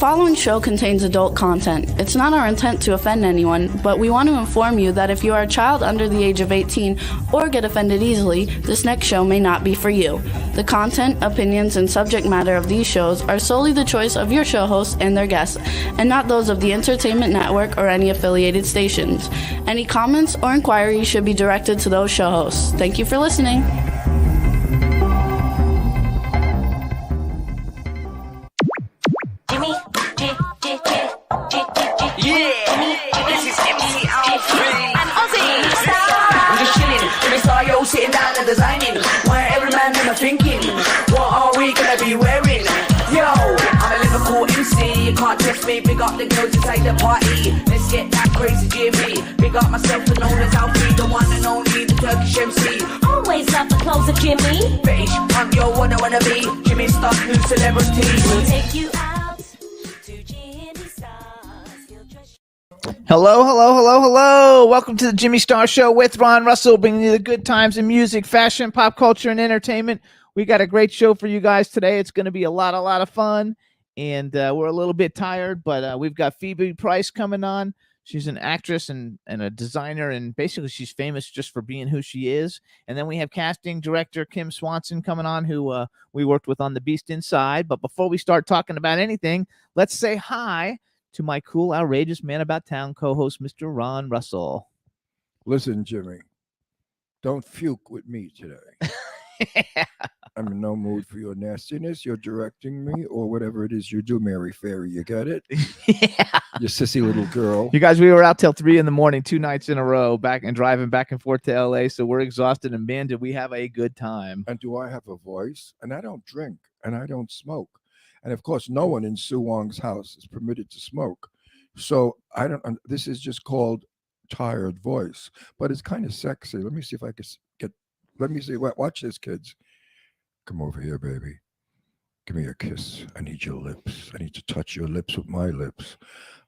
following show contains adult content. It's not our intent to offend anyone, but we want to inform you that if you are a child under the age of 18 or get offended easily, this next show may not be for you. The content, opinions, and subject matter of these shows are solely the choice of your show hosts and their guests, and not those of the Entertainment Network or any affiliated stations. Any comments or inquiries should be directed to those show hosts. Thank you for listening. Sitting down and designing, where every man in a thinking, what are we gonna be wearing? Yo, I'm a Liverpool MC, you can't test me. Big up the girls inside the party, let's get that crazy Jimmy. Big up myself and known as Alfie, the one and only, the Turkish MC. Always love the clothes of Jimmy. Bitch, I'm your wanna be, Jimmy Star, new celebrity. We'll take you out to Jimmy Stars. He'll trust you. Hello. Welcome to the Jimmy Star Show with Ron Russell, bringing you the good times in music, fashion, pop culture, and entertainment. We got a great show for you guys today. It's going to be a lot of fun, and we're a little bit tired, but we've got Phoebe Price coming on. She's an actress and a designer, and basically she's famous just for being who she is. And then we have casting director Kim Swanson coming on, who we worked with on The Beast Inside. But before we start talking about anything, let's say hi to my cool, outrageous man about town co-host, Mr. Ron Russell. Listen, Jimmy, don't fuke with me today. I'm in no mood for your nastiness. You're directing me or whatever it is you do, Mary Fairy. You got it? Yeah. You sissy little girl. You guys, we were out till 3 a.m, 2 nights in a row, driving back and forth to LA. So we're exhausted, and man, did we have a good time. And do I have a voice? And I don't drink and I don't smoke. And of course, no one in Sue Wong's house is permitted to smoke. So this is just called tired voice, but it's kind of sexy. Let me see if I can watch this, kids. Come over here, baby. Give me a kiss. I need your lips. I need to touch your lips with my lips.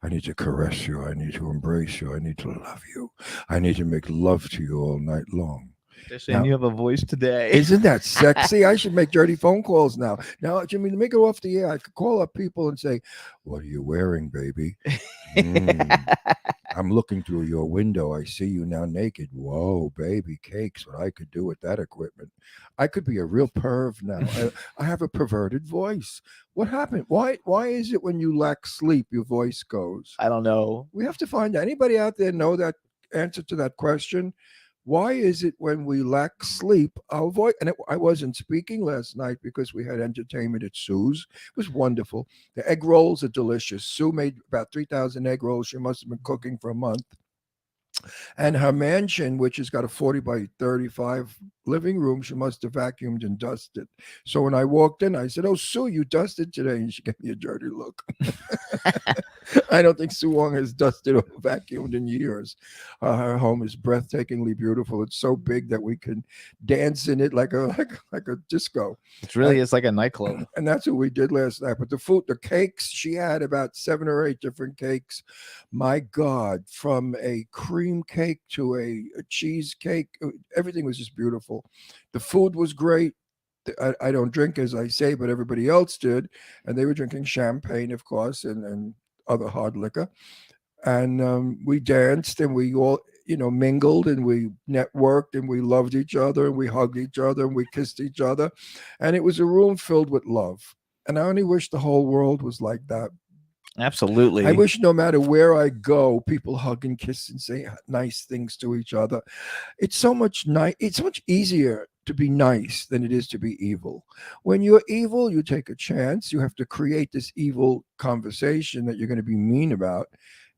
I need to caress you. I need to embrace you. I need to love you. I need to make love to you all night long. They're saying you have a voice today. Isn't that sexy? I should make dirty phone calls now. Now, Jimmy, to make it off the air, I could call up people and say, what are you wearing, baby? I'm looking through your window. I see you now naked. Whoa, baby cakes. What I could do with that equipment. I could be a real perv now. I have a perverted voice. What happened? Why is it when you lack sleep, your voice goes? I don't know. We have to find out. Anybody out there know that answer to that question? Why is it when we lack sleep, our voice? And I wasn't speaking last night because we had entertainment at Sue's. It was wonderful. The egg rolls are delicious. Sue made about 3,000 egg rolls. She must have been cooking for a month. And her mansion, which has got a 40 by 35 living room, she must have vacuumed and dusted. So when I walked in, I said, oh, Sue, you dusted today. And she gave me a dirty look. I don't think Sue Wong has dusted or vacuumed in years. Her home is breathtakingly beautiful. It's so big that we can dance in it like a disco. It really is like a nightclub. And that's what we did last night. But the food, the cakes, she had about 7 or 8 different cakes. My God, from a cream cake to a cheesecake, everything was just beautiful. The food was great. I don't drink, as I say, but everybody else did. And they were drinking champagne, of course, and other hard liquor. And we danced and we all, mingled and we networked and we loved each other and we hugged each other and we kissed each other. And it was a room filled with love. And I only wish the whole world was like that. Absolutely. I wish no matter where I go, people hug and kiss and say nice things to each other. It's so much it's much easier to be nice than it is to be evil. When you're evil, you take a chance. You have to create this evil conversation that you're going to be mean about.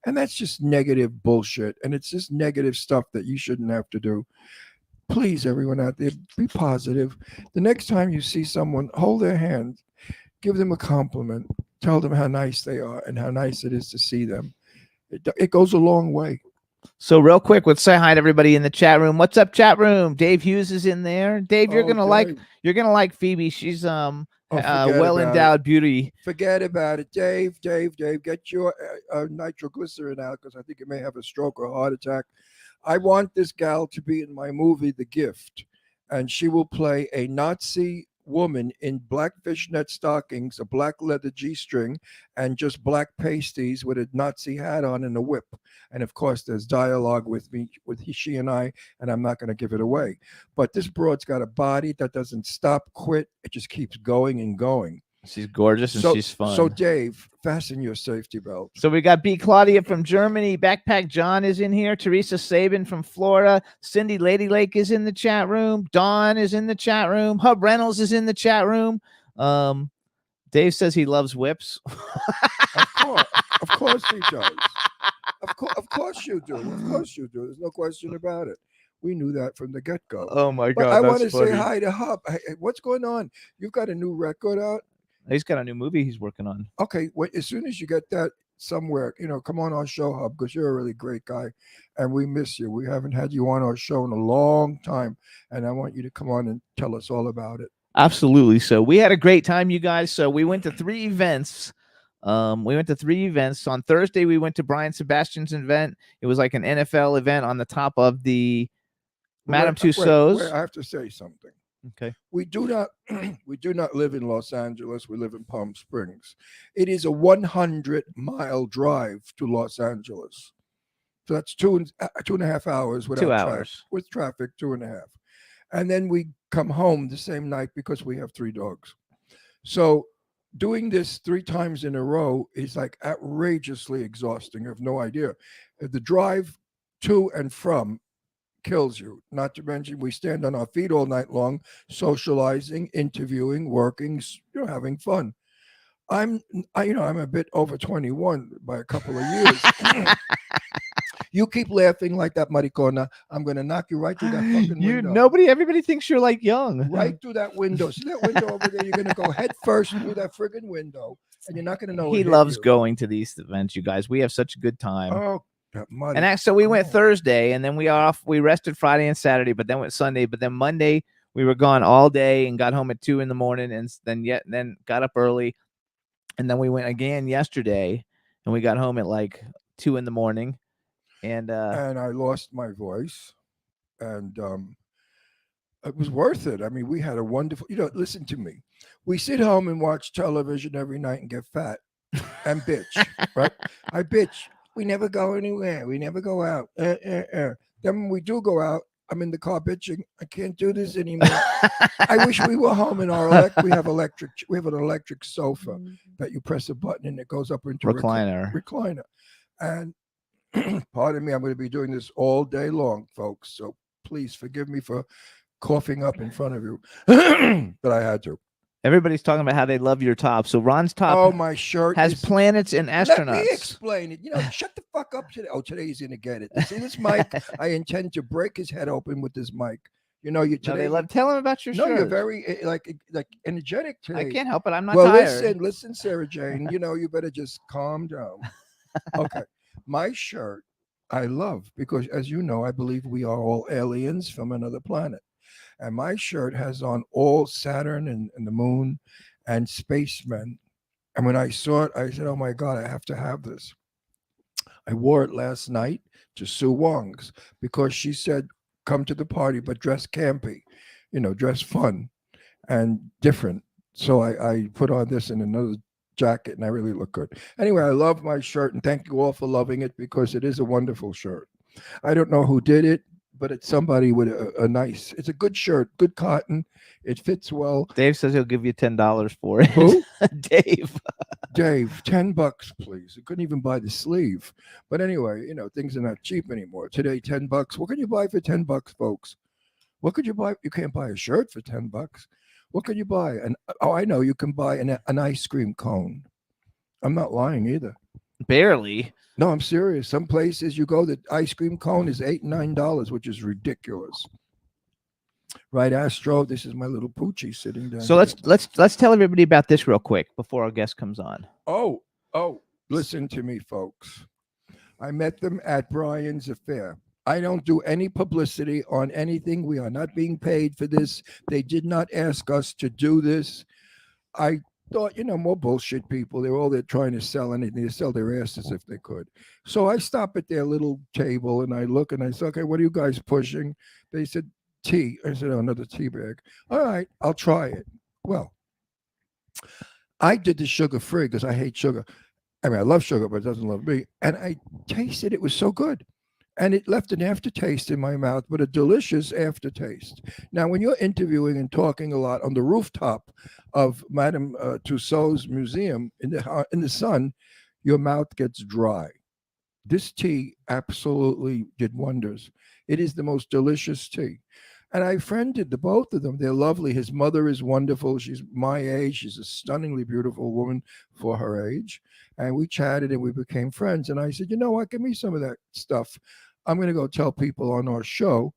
And that's just negative bullshit. And it's just negative stuff that you shouldn't have to do. Please, everyone out there, be positive. The next time you see someone, hold their hand, give them a compliment. Tell them how nice they are and how nice it is to see them. It goes a long way. So real quick, let's say hi to everybody in the chat room. What's up, chat room? Dave Hughes is in there. Dave, you're gonna like Phoebe. She's well-endowed beauty. Forget about it, Dave. Get your nitroglycerin out because I think you may have a stroke or a heart attack. I want this gal to be in my movie, The Gift, and she will play a Nazi woman in black fishnet stockings, a black leather G-string, and just black pasties with a Nazi hat on and a whip. And of course, there's dialogue with me, she and I, and I'm not going to give it away. But this broad's got a body that doesn't stop, quit. It just keeps going and going. She's gorgeous and she's fun. So Dave, fasten your safety belt. So we got B. Claudia from Germany. Backpack John is in here. Teresa Sabin from Florida. Cindy Lady Lake is in the chat room. Dawn is in the chat room. Hub Reynolds is in the chat room. Dave says he loves whips. Of course he does. Of course you do. Of course you do. There's no question about it. We knew that from the get-go. Oh my But God! I want to that's say funny. hi to Hub. Hey, what's going on? You've got a new record out. He's got a new movie he's working on. Okay, as soon as you get that somewhere, come on our show, Hub, because you're a really great guy, and we miss you. We haven't had you on our show in a long time, and I want you to come on and tell us all about it. Absolutely. So we had a great time, you guys. So we went to 3 events. On Thursday. We went to Brian Sebastian's event. It was like an NFL event on the top of the Madame Tussauds. I have to say something. Okay. We do not live in Los Angeles. We live in Palm Springs. It is a 100-mile drive to Los Angeles. So that's 2.5 hours without 2 traffic. hours. With traffic, 2.5. And then we come home the same night because we have 3 dogs. So doing this 3 times in a row is like outrageously exhausting. You have no idea. The drive to and from kills you. Not to mention we stand on our feet all night long, socializing, interviewing, working, having fun. I'm a bit over 21 by a couple of years. You keep laughing like that, Maricona. I'm going to knock you right through that fucking window. Everybody thinks you're like young. Right through that window. See that window over there? You're going to go head first through that friggin' window, and you're not going to know. He loves going to these events, you guys. We have such a good time. Oh, so we went Thursday, and then we rested Friday and Saturday, but then went Sunday. But then Monday we were gone all day and got home at 2 a.m. and then got up early, and then we went again yesterday, and we got home at like 2 a.m. And I lost my voice, and it was worth it. I mean, we had a wonderful. Listen to me. We sit home and watch television every night and get fat and bitch, right? I bitch. We never go anywhere. We never go out. Then when we do go out, I'm in the car bitching. I can't do this anymore. I wish we were home in our we have an electric sofa that you press a button and it goes up into recliner. And pardon me, I'm going to be doing this all day long, folks. So please forgive me for coughing up in front of you, but I had to. Everybody's talking about how they love your top. So Ron's top. Oh, my shirt has planets and astronauts. Let me explain it. Shut the fuck up today. Oh, today he's gonna get it. See this mic? I intend to break his head open with this mic. Tell him about your shirt. No, you're very like energetic today. I can't help it. I'm not tired. Listen, Sarah Jane. You better just calm down. Okay, my shirt I love because, as you know, I believe we are all aliens from another planet. And my shirt has on all Saturn and the moon and spacemen. And when I saw it, I said, oh my God, I have to have this. I wore it last night to Sue Wong's because she said, come to the party, but dress campy, dress fun and different. So I put on this in another jacket and I really look good. Anyway, I love my shirt and thank you all for loving it because it is a wonderful shirt. I don't know who did it, but it's somebody with it's a good shirt, good cotton. It fits well. Dave says he'll give you $10 for it. Who? Dave, $10, please. I couldn't even buy the sleeve. But anyway, things are not cheap anymore. Today, $10. What can you buy for $10, folks? What could you buy? You can't buy a shirt for $10. What can you buy? I know you can buy an ice cream cone. I'm not lying either. Barely. No, I'm serious. Some places you go, the ice cream cone is $8 and $9, which is ridiculous. Right, Astro? This is my little Poochie sitting down. So let's tell everybody about this real quick before our guest comes on. Oh, listen to me, folks. I met them at Brian's Affair. I don't do any publicity on anything. We are not being paid for this. They did not ask us to do this. I thought, more bullshit people. They're all there trying to sell anything. They sell their asses if they could. So I stop at their little table and I look and I say, okay, what are you guys pushing? They said, tea. I said, oh, another tea bag. All right, I'll try it. Well, I did the sugar free because I hate sugar. I mean, I love sugar, but it doesn't love me. And I tasted it was so good. And it left an aftertaste in my mouth, but a delicious aftertaste. Now, when you're interviewing and talking a lot on the rooftop of Madame Tussauds museum in the sun, your mouth gets dry. This tea absolutely did wonders. It is the most delicious tea. And I friended the both of them. They're lovely. His mother is wonderful. She's my age. She's a stunningly beautiful woman for her age. And we chatted and we became friends. And I said, you know what? Give me some of that stuff. I'm going to go tell people on our show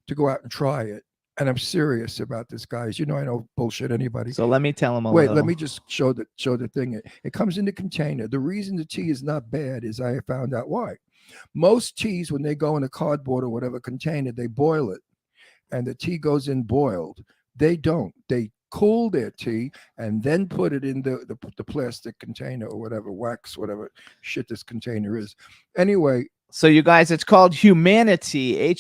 to go out and try it. And I'm serious about this, guys. You know, I don't bullshit anybody. So let me tell him a Wait, little. let me just show the thing. It comes in the container. The reason the tea is not bad is I found out why. Most teas, when they go in a cardboard or whatever container, they boil it. And the tea goes in boiled. They don't. They cool their tea and then put it in the plastic container or whatever, wax, whatever shit this container is. Anyway, So you guys, it's called Humanity, really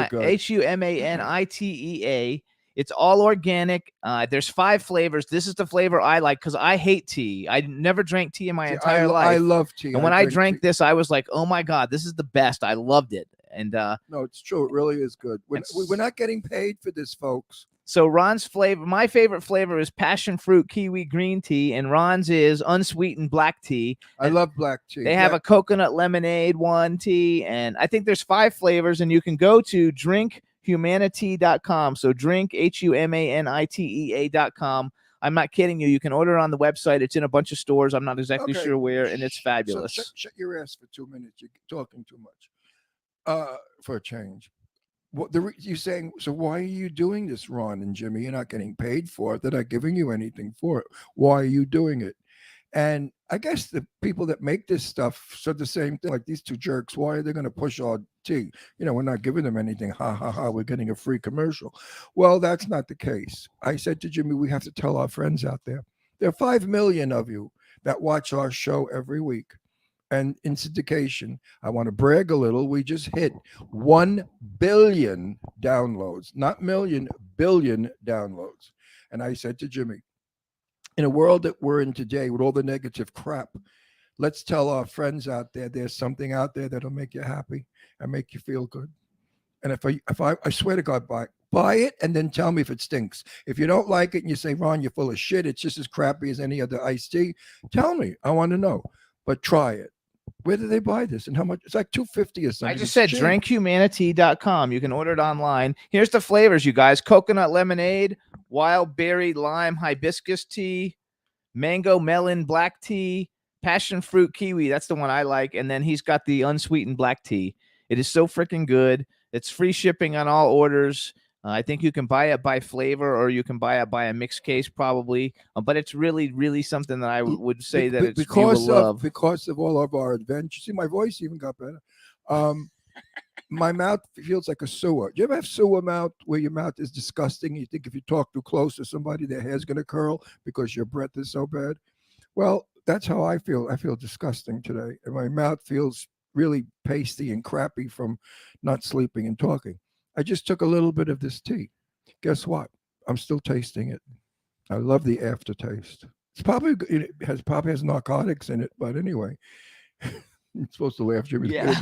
good. Humanittea. It's all organic. There's 5 flavors. This is the flavor I like because I hate tea. I never drank tea in my entire life. I love tea. And when I drink drank tea. this, I was like, oh my God, this is the best. I loved it. And No, it's true. It really is good. It's- We're not getting paid for this, folks. so Ron's flavor, my favorite flavor is passion fruit kiwi green tea, and Ron's is unsweetened black tea. I And love black tea. They have a coconut lemonade one tea, and I think there's 5 flavors, and you can go to drinkhumanity.com. So drink humanitea.com. I'm not kidding you. You can order it on the website. It's in a bunch of stores. I'm not exactly Okay. sure where, and it's So fabulous. shut your ass for 2 minutes. You're talking too much. For a change. What you saying? So why are you doing this, Ron and Jimmy? You're not getting paid for it. They're not giving you anything for it. Why are you doing it? And I guess the people that make this stuff said the same thing. Like these two jerks. Why are they going to push our tea? You know, we're not giving them anything. Ha ha ha. We're getting a free commercial. Well, that's not the case. I said to Jimmy, we have to tell our friends out there. There are 5 million of you that watch our show every week. And in syndication, I want to brag a little. We just hit 1 billion downloads, not million, billion downloads. And I said to Jimmy, in a world that we're in today with all the negative crap, let's tell our friends out there there's something out there that'll make you happy and make you feel good. And if I swear to God, buy it and then tell me if it stinks. If you don't like it and you say, Ron, you're full of shit, it's just as crappy as any other iced tea, tell me. I want to know. But try it. Where do they buy this and how much? It's like $2.50 or something. I just It's said cheap. drinkhumanity.com. You can order it online. Here's the flavors, you guys. Coconut lemonade, wild berry lime hibiscus tea, mango melon black tea, passion fruit kiwi. That's the one I like. And then he's got the unsweetened black tea. It is so freaking good. It's free shipping on all orders. I think you can buy it by flavor or you can buy it by a mixed case probably. But it's really, really something that I would say that it's you will love. Because of all of our adventures. See, my voice even got better. My mouth feels like a sewer. Do you ever have sewer mouth where your mouth is disgusting? You think if you talk too close to somebody, their hair's going to curl because your breath is so bad? Well, that's how I feel. I feel disgusting today. And my mouth feels really pasty and crappy from not sleeping and talking. I just took a little bit of this tea. Guess what? I'm still tasting it. I love the aftertaste. It's probably probably has narcotics in it, but anyway, I'm supposed to laugh, Jimmy. Yeah.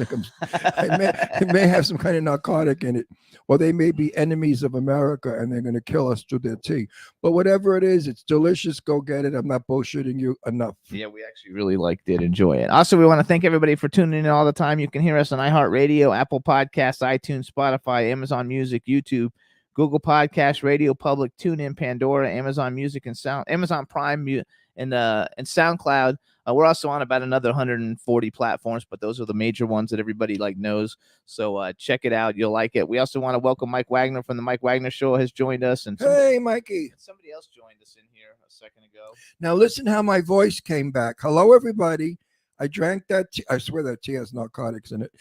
It may have some kind of narcotic in it, or they may be enemies of America and they're going to kill us through their tea. But whatever it is, it's delicious. Go get it. I'm not bullshitting you enough. Yeah, we actually really did enjoy it. Also, we want to thank everybody for tuning in all the time. You can hear us on iHeartRadio, Apple Podcasts, iTunes, Spotify, Amazon Music, YouTube, Google Podcasts, Radio Public, TuneIn, Pandora, Amazon Music, and Amazon Prime, and SoundCloud. We're also on about another 140 platforms, but those are the major ones that everybody knows. So check it out. You'll like it. We also want to welcome Mike Wagner from the Mike Wagner Show has joined us. And Hey, Mikey. somebody else joined us in here a second ago. Now listen how my voice came back. Hello, everybody. I drank that tea. I swear that tea has narcotics in it.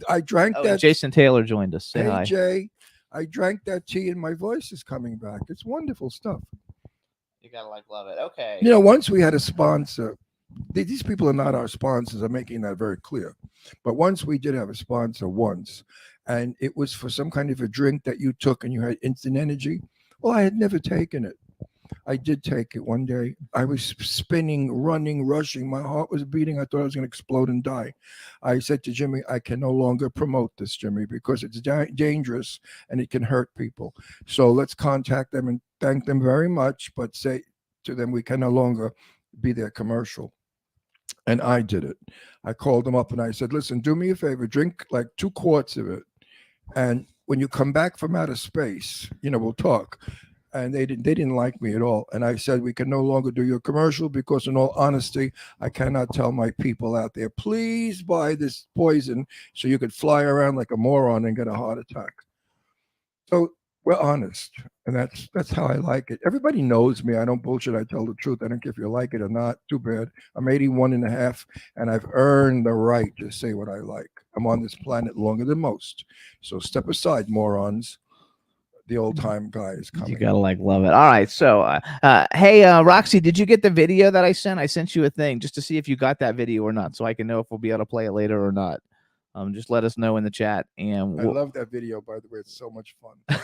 I drank Oh, that. Jason Taylor joined us. Say Hey, hi. Jay. I drank that tea and my voice is coming back. It's wonderful stuff. You gotta love it. Okay. You know, once we had a sponsor. These people are not our sponsors. I'm making that very clear. But once we did have a sponsor once, and it was for some kind of a drink that you took and you had instant energy. Well, I had never taken it. I did take it one day. I was spinning, running, rushing. My heart was beating. I thought I was going to explode and die. I said to Jimmy, I can no longer promote this, Jimmy, because it's dangerous and it can hurt people. So let's contact them and thank them very much, but say to them, we can no longer be their commercial. And I did it. I called them up and I said, listen, do me a favor, drink like 2 quarts of it. And when you come back from outer space, we'll talk. And they didn't like me at all. And I said, we can no longer do your commercial because in all honesty, I cannot tell my people out there, please buy this poison so you could fly around like a moron and get a heart attack. So we're honest. And that's how I like it. Everybody knows me. I don't bullshit. I tell the truth. I don't care if you like it or not. Too bad. I'm 81 and a half and I've earned the right to say what I like. I'm on this planet longer than most. So step aside, morons. The old time guy is coming. You gotta love it. All right. So, hey, Roxy, did you get the video that I sent? I sent you a thing just to see if you got that video or not, so I can know if we'll be able to play it later or not. Just let us know in the chat. And I love that video, by the way. It's so much fun.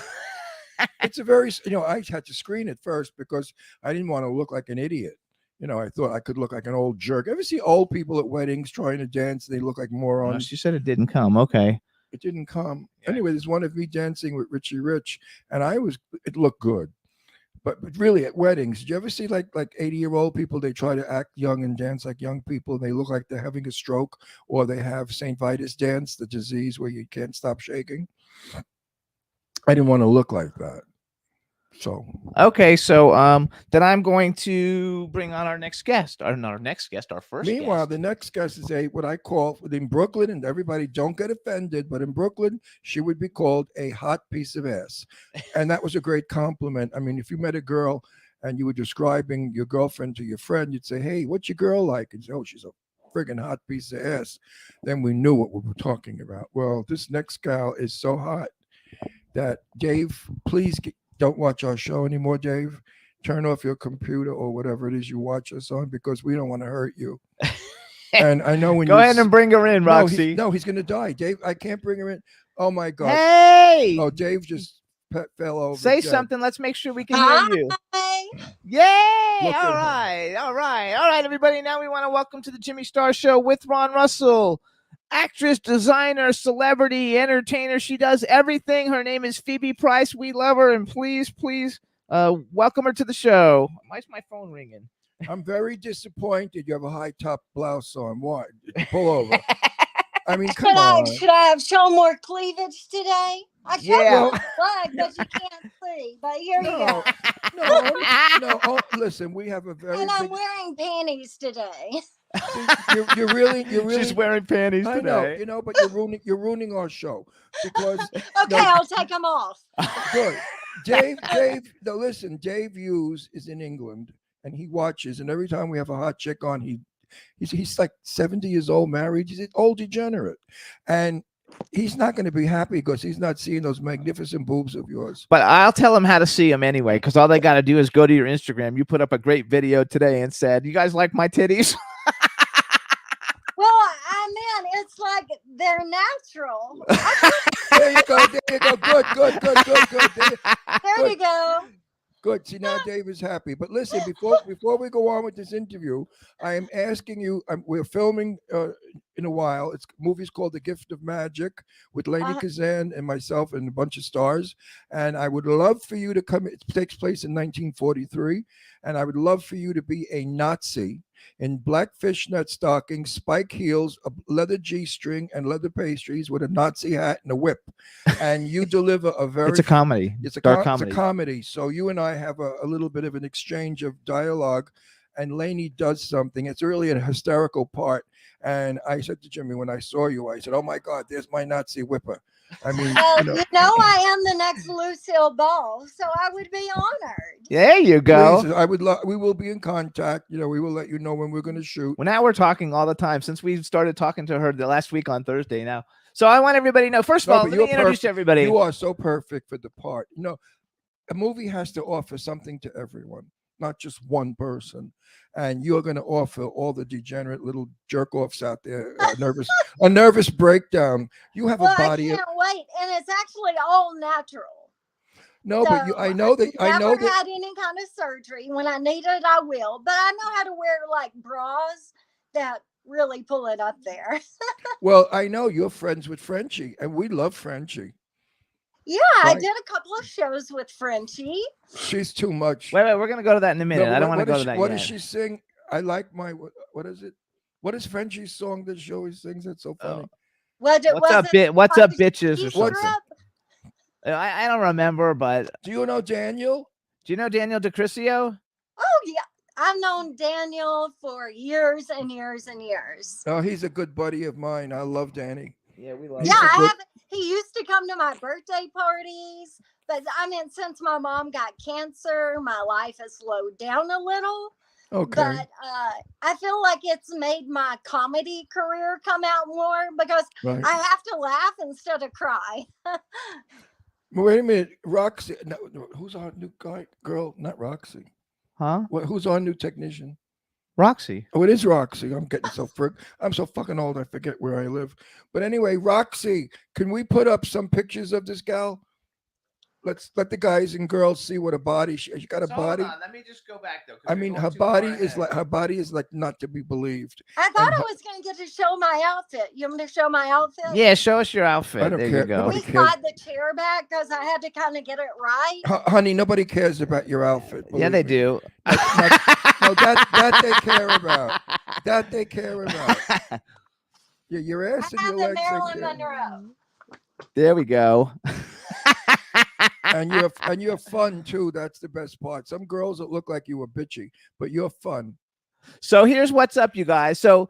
It's a very, I had to screen it first because I didn't want to look like an idiot. I thought I could look like an old jerk. Ever see old people at weddings trying to dance? They look like morons. She said it didn't come. Okay. It didn't come. Yeah. Anyway, there's one of me dancing with Richie Rich, and it looked good. But really, at weddings, did you ever see like 80-year-old people? They try to act young and dance like young people, and they look like they're having a stroke, or they have St. Vitus dance, the disease where you can't stop shaking. I didn't want to look like that. So okay, so then I'm going to bring on our next guest, our first. Meanwhile, guest. the next guest is what I call in Brooklyn, and everybody don't get offended, but in Brooklyn, she would be called a hot piece of ass. And that was a great compliment. I mean, if you met a girl and you were describing your girlfriend to your friend, you'd say, hey, what's your girl like? And say, oh, she's a friggin' hot piece of ass. Then we knew what we were talking about. Well, this next gal is so hot that Dave, please don't watch our show anymore, Dave. Turn off your computer or whatever it is you watch us on because we don't want to hurt you. And I know when Go ahead and bring her in, Roxy. No, he's going to die. Dave, I can't bring her in. Oh, my God. Hey! Oh, Dave just fell over. Say dead. something. Let's make sure we can hear you. Hi. Yay! Look at All him. right. All right, everybody. Now we want to welcome to the Jimmy Star Show with Ron Russell. Actress, designer, celebrity, entertainer. She does everything. Her name is Phoebe Price. We love her, and please, welcome her to the show. Why is my phone ringing? I'm very disappointed you have a high top blouse on. What? Pull over. I mean, come on. Should I have shown more cleavage today? I showed Yeah. more flag, but you can't see. But here you go. No. Oh, listen, we have a very And I'm big. wearing panties today. You're really. She's wearing panties I today. know, but you're ruining our show because Okay, I'll take them off. good. Dave, no, listen, Dave Hughes is in England and he watches, and every time we have a hot chick on, he's like 70 years old, married, he's an old degenerate. And he's not going to be happy because he's not seeing those magnificent boobs of yours. But I'll tell them how to see them anyway, because all they got to do is go to your Instagram. You put up a great video today and said, you guys like my titties? Well, I mean, it's like they're natural. There you go. Good. There you go. Good. See, now Dave is happy. But listen, before we go on with this interview, I am asking you. We're filming in a while. Movie's called The Gift of Magic with Lady Kazan and myself and a bunch of stars. And I would love for you to come. It takes place in 1943, and I would love for you to be a Nazi in black fishnet stockings, spike heels, a leather G-string, and leather pastries with a Nazi hat and a whip. And you deliver a very. It's a comedy. It's a dark comedy. comedy. It's a comedy. So you and I have a little bit of an exchange of dialogue, and Lainey does something. It's really a hysterical part. And I said to Jimmy when I saw you, I said, "Oh my God, there's my Nazi whipper." I mean, Well, I am the next Lucille Ball, so I would be honored. There you go. please, I would love. We will be in contact. We will let you know when we're going to shoot. Well, now we're talking all the time since we started talking to her the last week on Thursday now. So I want everybody to know. First of all, but let me you're introduce perfect. everybody. You are so perfect for the part. A movie has to offer something to everyone, not just one person. And you're going to offer all the degenerate little jerk offs out there a nervous breakdown. You have Well, a body. I can't wait, and it's actually all natural. No, but So I know that I know never that. had any kind of surgery. When I need it, I will. But I know how to wear like bras that really pull it up there. Well, I know you're friends with Frenchie, and we love Frenchie. Yeah, I Right. did a couple of shows with Frenchie. She's too much. Wait, we're gonna go to that in a No, minute. but I don't want to what go does to she- that What yet. does she sing? I like my what is it? What is Frenchie's song that she always sings? That's so funny. Was it? What's was up, it What's like up, the bitches, or ski something? strip? I don't remember, but Do you know Daniel? do you know Daniel DeCrisio? Oh yeah, I've known Daniel for years and years and years. Oh, he's a good buddy of mine. I love Danny. Yeah, we love. He's Yeah, a I good- have. He used to come to my birthday parties, but I mean, since my mom got cancer, my life has slowed down a little. Okay. But I feel like it's made my comedy career come out more because Right. I have to laugh instead of cry. Wait a minute, Roxy. No, who's our new guy? Girl, not Roxy. Huh? Who's our new technician? Roxy. Oh, it is Roxy. I'm getting so I'm so fucking old. I forget where I live. But anyway, Roxy, can we put up some pictures of this gal? Let's let the guys and girls see what a body she got a body. Let me just go back though. I mean, her body is like not to be believed. I thought And I was going to get to show my outfit. You want me to show my outfit? Yeah, show us your outfit. I don't There care. you go. Nobody We cares. slide the chair back because I had to kind of get it right. Honey, nobody cares about your outfit. Yeah, believe they me. do. No, that they care about. That they care about. Yeah, your I ass and have your the legs. they Marilyn care. Monroe. There we go. And you're fun too. That's the best part. Some girls that look like you were bitchy, but you're fun. So here's what's up, you guys. So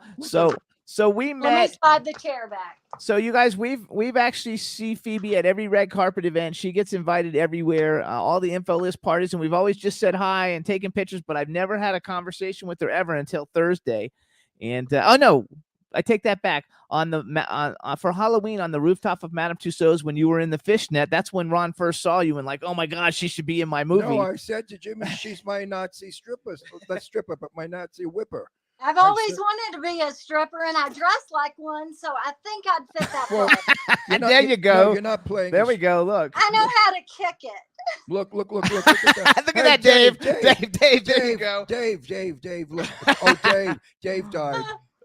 we Let me met. slide the chair back. So you guys, we've actually see Phoebe at every red carpet event. She gets invited everywhere, all the info list parties, and we've always just said hi and taken pictures. But I've never had a conversation with her ever until Thursday. And oh no, I take that back. On the for Halloween on the rooftop of Madame Tussauds when you were in the fishnet, that's when Ron first saw you and like, oh my God, she should be in my movie. No, I said to Jimmy, she's my Nazi stripper. Not stripper, but my Nazi whipper. I've always wanted to be a stripper, and I dress like one, so I think I'd fit that Well, part. You're not- There you go. No, you're not playing. There a we go. Look. I know how to kick it. Look at that. Look at Hey, that, Dave. Dave, Dave, there you go. Dave, look. Oh, Dave died.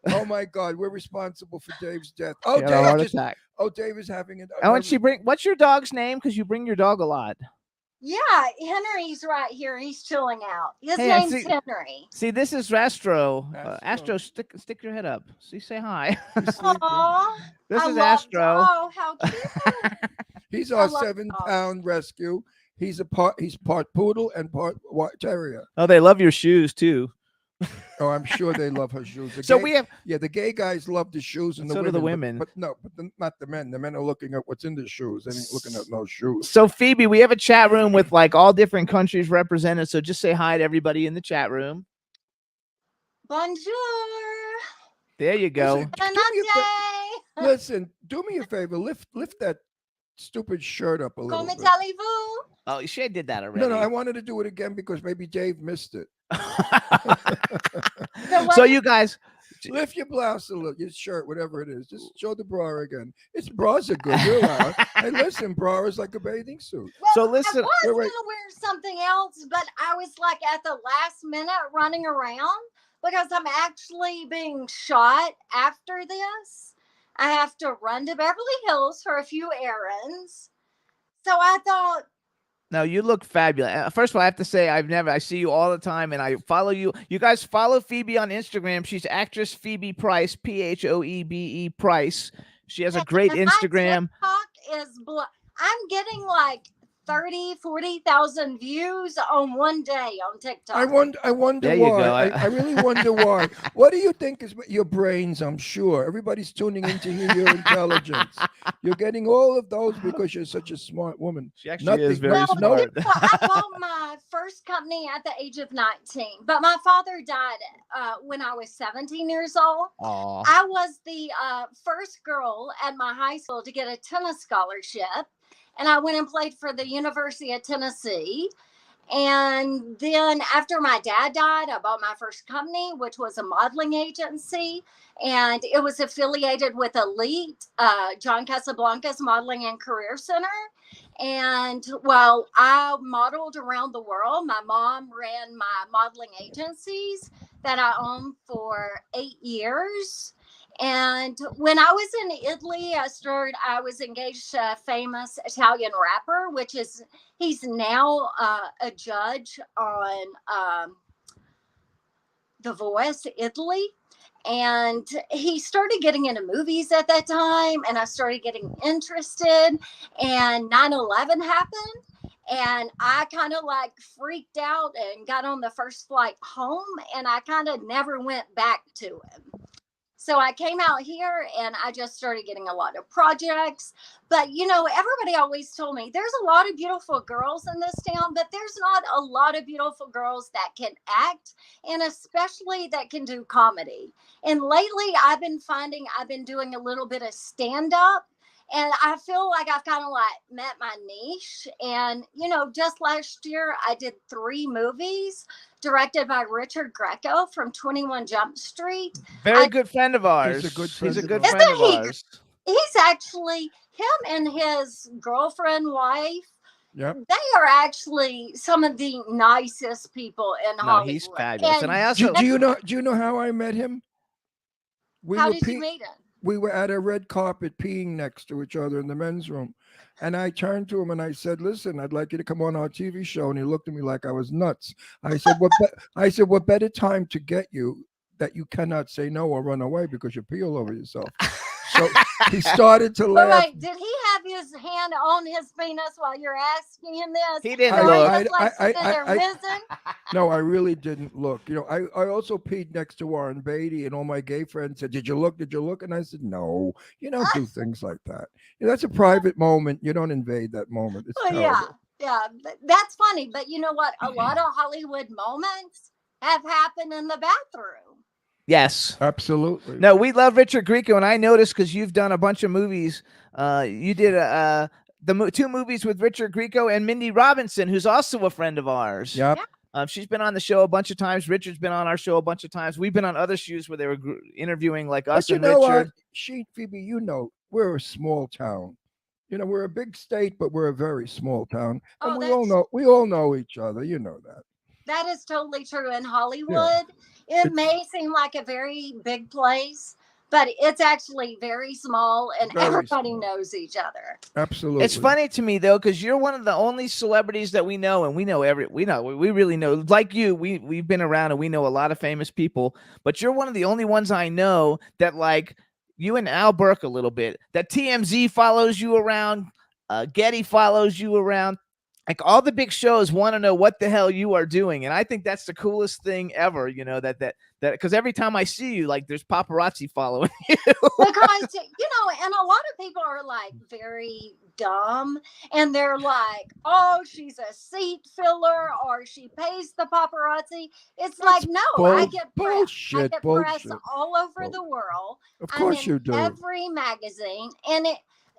Oh my God, we're responsible for Dave's death. Oh, He had a heart Dave attack. Dave is having an. And when she what's your dog's name? Because you bring your dog a lot. Yeah, Henry's right here. He's chilling out. His Hey, I name's see- Henry. See, this is Astro. Astro. Astro, stick your head up. See, say hi. Aww. This I is love- Astro. Oh, how cute. He's I our love 7-pound rescue. He's part poodle and part terrier. Oh, they love your shoes too. Oh, I'm sure they love her shoes. The So gay- we have. the gay guys love the shoes and the So do women. the but- women. But, no, not the men. The men are looking at what's in the shoes. They ain't looking at no shoes. So Phoebe, we have a chat room with like all different countries represented. So just say hi to everybody in the chat room. Bonjour. There you go. Listen, do me a fa- Namaste. Listen, do me a favor. Lift that stupid shirt up a little Comment bit. allez-vous? Oh, she did that already. No, I wanted to do it again because maybe Dave missed it. So you guys, Lift your blouse a little, your shirt, whatever it is. Just show the bra again. It's bras are good. You're allowed. Hey, listen, bra is like a bathing suit. Well, So listen- I was Wait, going wait. to wear something else, but I was like at the last minute running around because I'm actually being shot after this. I have to run to Beverly Hills for a few errands. So I thought, no, you look fabulous. First of all, I have to say I see you all the time, and I follow you. You guys follow Phoebe on Instagram. She's actress Phoebe Price, Phoebe Price. She has a great and my Instagram. TikTok is I'm getting like 30, 40,000 views on one day on TikTok. I wonder There you why. go. I really wonder why. What do you think is your brains? I'm sure everybody's tuning in to hear your intelligence. You're getting all of those because you're such a smart woman. She actually Nothing- is very Well, Well, smart. I bought my first company at the age of 19, but my father died when I was 17 years old. Aw. I was the first girl at my high school to get a tennis scholarship, and I went and played for the University of Tennessee. And then after my dad died, I bought my first company, which was a modeling agency, and it was affiliated with Elite, John Casablanca's Modeling and Career Center. And well, I modeled around the world. My mom ran my modeling agencies that I owned for 8 years. And when I was in Italy, I was engaged to a famous Italian rapper, he's now a judge on The Voice Italy. And he started getting into movies at that time, and I started getting interested. And 9/11 happened, and I kind of like freaked out and got on the first flight home, and I kind of never went back to him. So I came out here and I just started getting a lot of projects. But, everybody always told me there's a lot of beautiful girls in this town, but there's not a lot of beautiful girls that can act, and especially that can do comedy. And lately I've been doing a little bit of stand up. And I feel like I've kind of like met my niche. And, just last year I did 3 movies directed by Richard Greco from 21 Jump Street. Very good friend of ours. He's a good He's a friend good of friend of ours. ours. He's actually, him and his girlfriend, wife, Yep. they are actually some of the nicest people in Hollywood. No, he's fabulous. And I also Do you know how I met him? How did you meet him? We were at a red carpet peeing next to each other in the men's room. And I turned to him and I said, "Listen, I'd like you to come on our TV show." And he looked at me like I was nuts. I said, what better time to get you that you cannot say no or run away because you pee all over yourself. So he started to laugh. Wait, did he have his hand on his penis while you're asking him this? He didn't So look. I just like sitting there whizzing? No, I really didn't look. I also peed next to Warren Beatty, and all my gay friends said, "Did you look? Did you look?" And I said, "No, you don't do things like that. That's a private moment. You don't invade that moment." It's Well, terrible. yeah, that's funny. But you know what? A lot of Hollywood moments have happened in the bathroom. Yes. Absolutely. No, we love Richard Grieco, and I noticed because you've done a bunch of movies. You did 2 movies with Richard Grieco and Mindy Robinson, who's also a friend of ours. Yep. She's been on the show a bunch of times. Richard's been on our show a bunch of times. We've been on other shows where they were interviewing like us But you and know Richard. what? Phoebe, we're a small town. We're a big state, but we're a very small town. And we all know each other. You know that. That is totally true. In Hollywood, it may seem like a very big place, but it's actually very small, and Very everybody small. knows each other. Absolutely. It's funny to me though, because you're one of the only celebrities that we know, and we really know. Like you, we've been around and we know a lot of famous people, but you're one of the only ones I know that like you and Al Burke a little bit. That TMZ follows you around, Getty follows you around. Like all the big shows want to know what the hell you are doing, and I think that's the coolest thing ever. That because every time I see you, like there's paparazzi following you. Because and a lot of people are like very dumb, and they're like, "Oh, she's a seat filler, or she pays the paparazzi." It's like, no, I get press. I get press all over the world. Of course you do. Every magazine, and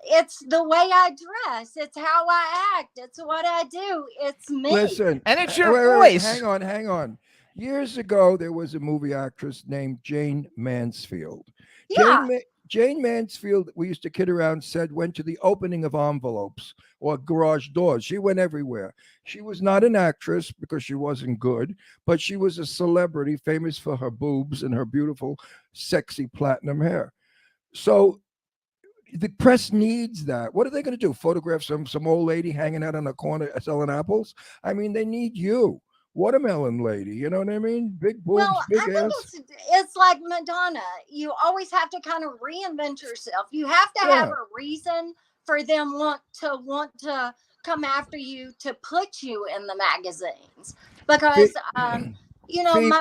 it's the way I dress. It's how I act. It's what I do. It's me. Listen, And it's your wait, voice. hang on. Years ago, there was a movie actress named Jane Mansfield. Yeah. Jane Mansfield, we used to kid around, went to the opening of envelopes or garage doors. She went everywhere. She was not an actress because she wasn't good, but she was a celebrity famous for her boobs and her beautiful, sexy platinum hair. So the press needs that. What are they going to do? Photograph some old lady hanging out on a corner selling apples? I mean, they need you. Watermelon lady, you know what I mean? Big boobs, big I ass. think it's like Madonna. You always have to kind of reinvent yourself. You have to have a reason for them want to come after you, to put you in the magazines. Because my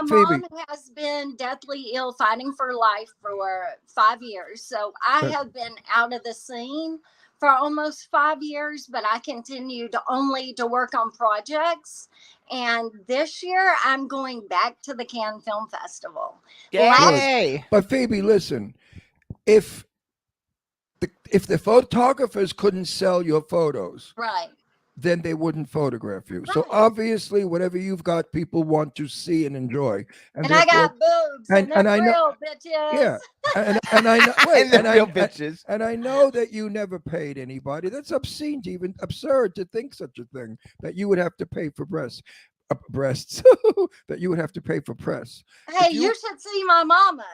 mom has been deathly ill, fighting for life for 5 years. So I have been out of the scene for almost 5 years, but I continued only to work on projects. And this year I'm going back to the Cannes Film Festival. Yay! But Phoebe, listen, if the photographers couldn't sell your photos, Right. then they wouldn't photograph you. So Right. obviously, whatever you've got, people want to see and enjoy. And I therefore- got boobs, and- and, and they're I know- real bitches. yeah, and I know, wait, And the and I- real and- bitches. And I know that you never paid anybody. That's obscene, to even absurd to think such a thing, that you would have to pay for breasts, that you would have to pay for press. Hey, you- you should see my mamas.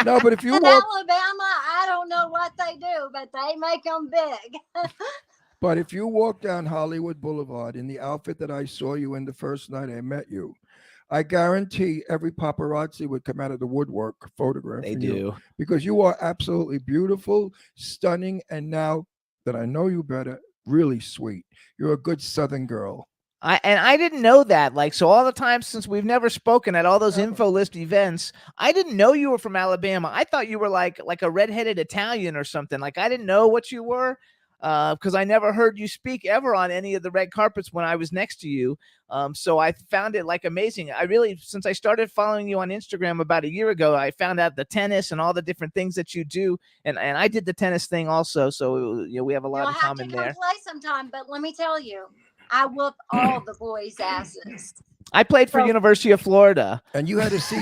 No, but if you In walk, Alabama, I don't know what they do, but they make them big. but if you walk down Hollywood Boulevard in the outfit that I saw you in the first night I met you, I guarantee every paparazzi would come out of the woodwork photographing They you, do. because you are absolutely beautiful, stunning, and now that I know you better, really sweet. You're a good Southern girl. I didn't know that. Like, so all the time since we've never spoken at all those No. info list events, I didn't know you were from Alabama. I thought you were like a redheaded Italian or something. Like, I didn't know what you were, because I never heard you speak ever on any of the red carpets when I was next to you. So I found it like amazing. I really, since I started following you on Instagram about a year ago, I found out the tennis and all the different things that you do, and I did the tennis thing also. So we have a lot You'll in have to common come there. play sometime, but let me tell you, I whoop all the boys' asses. I played for So- University of Florida. And you had to see.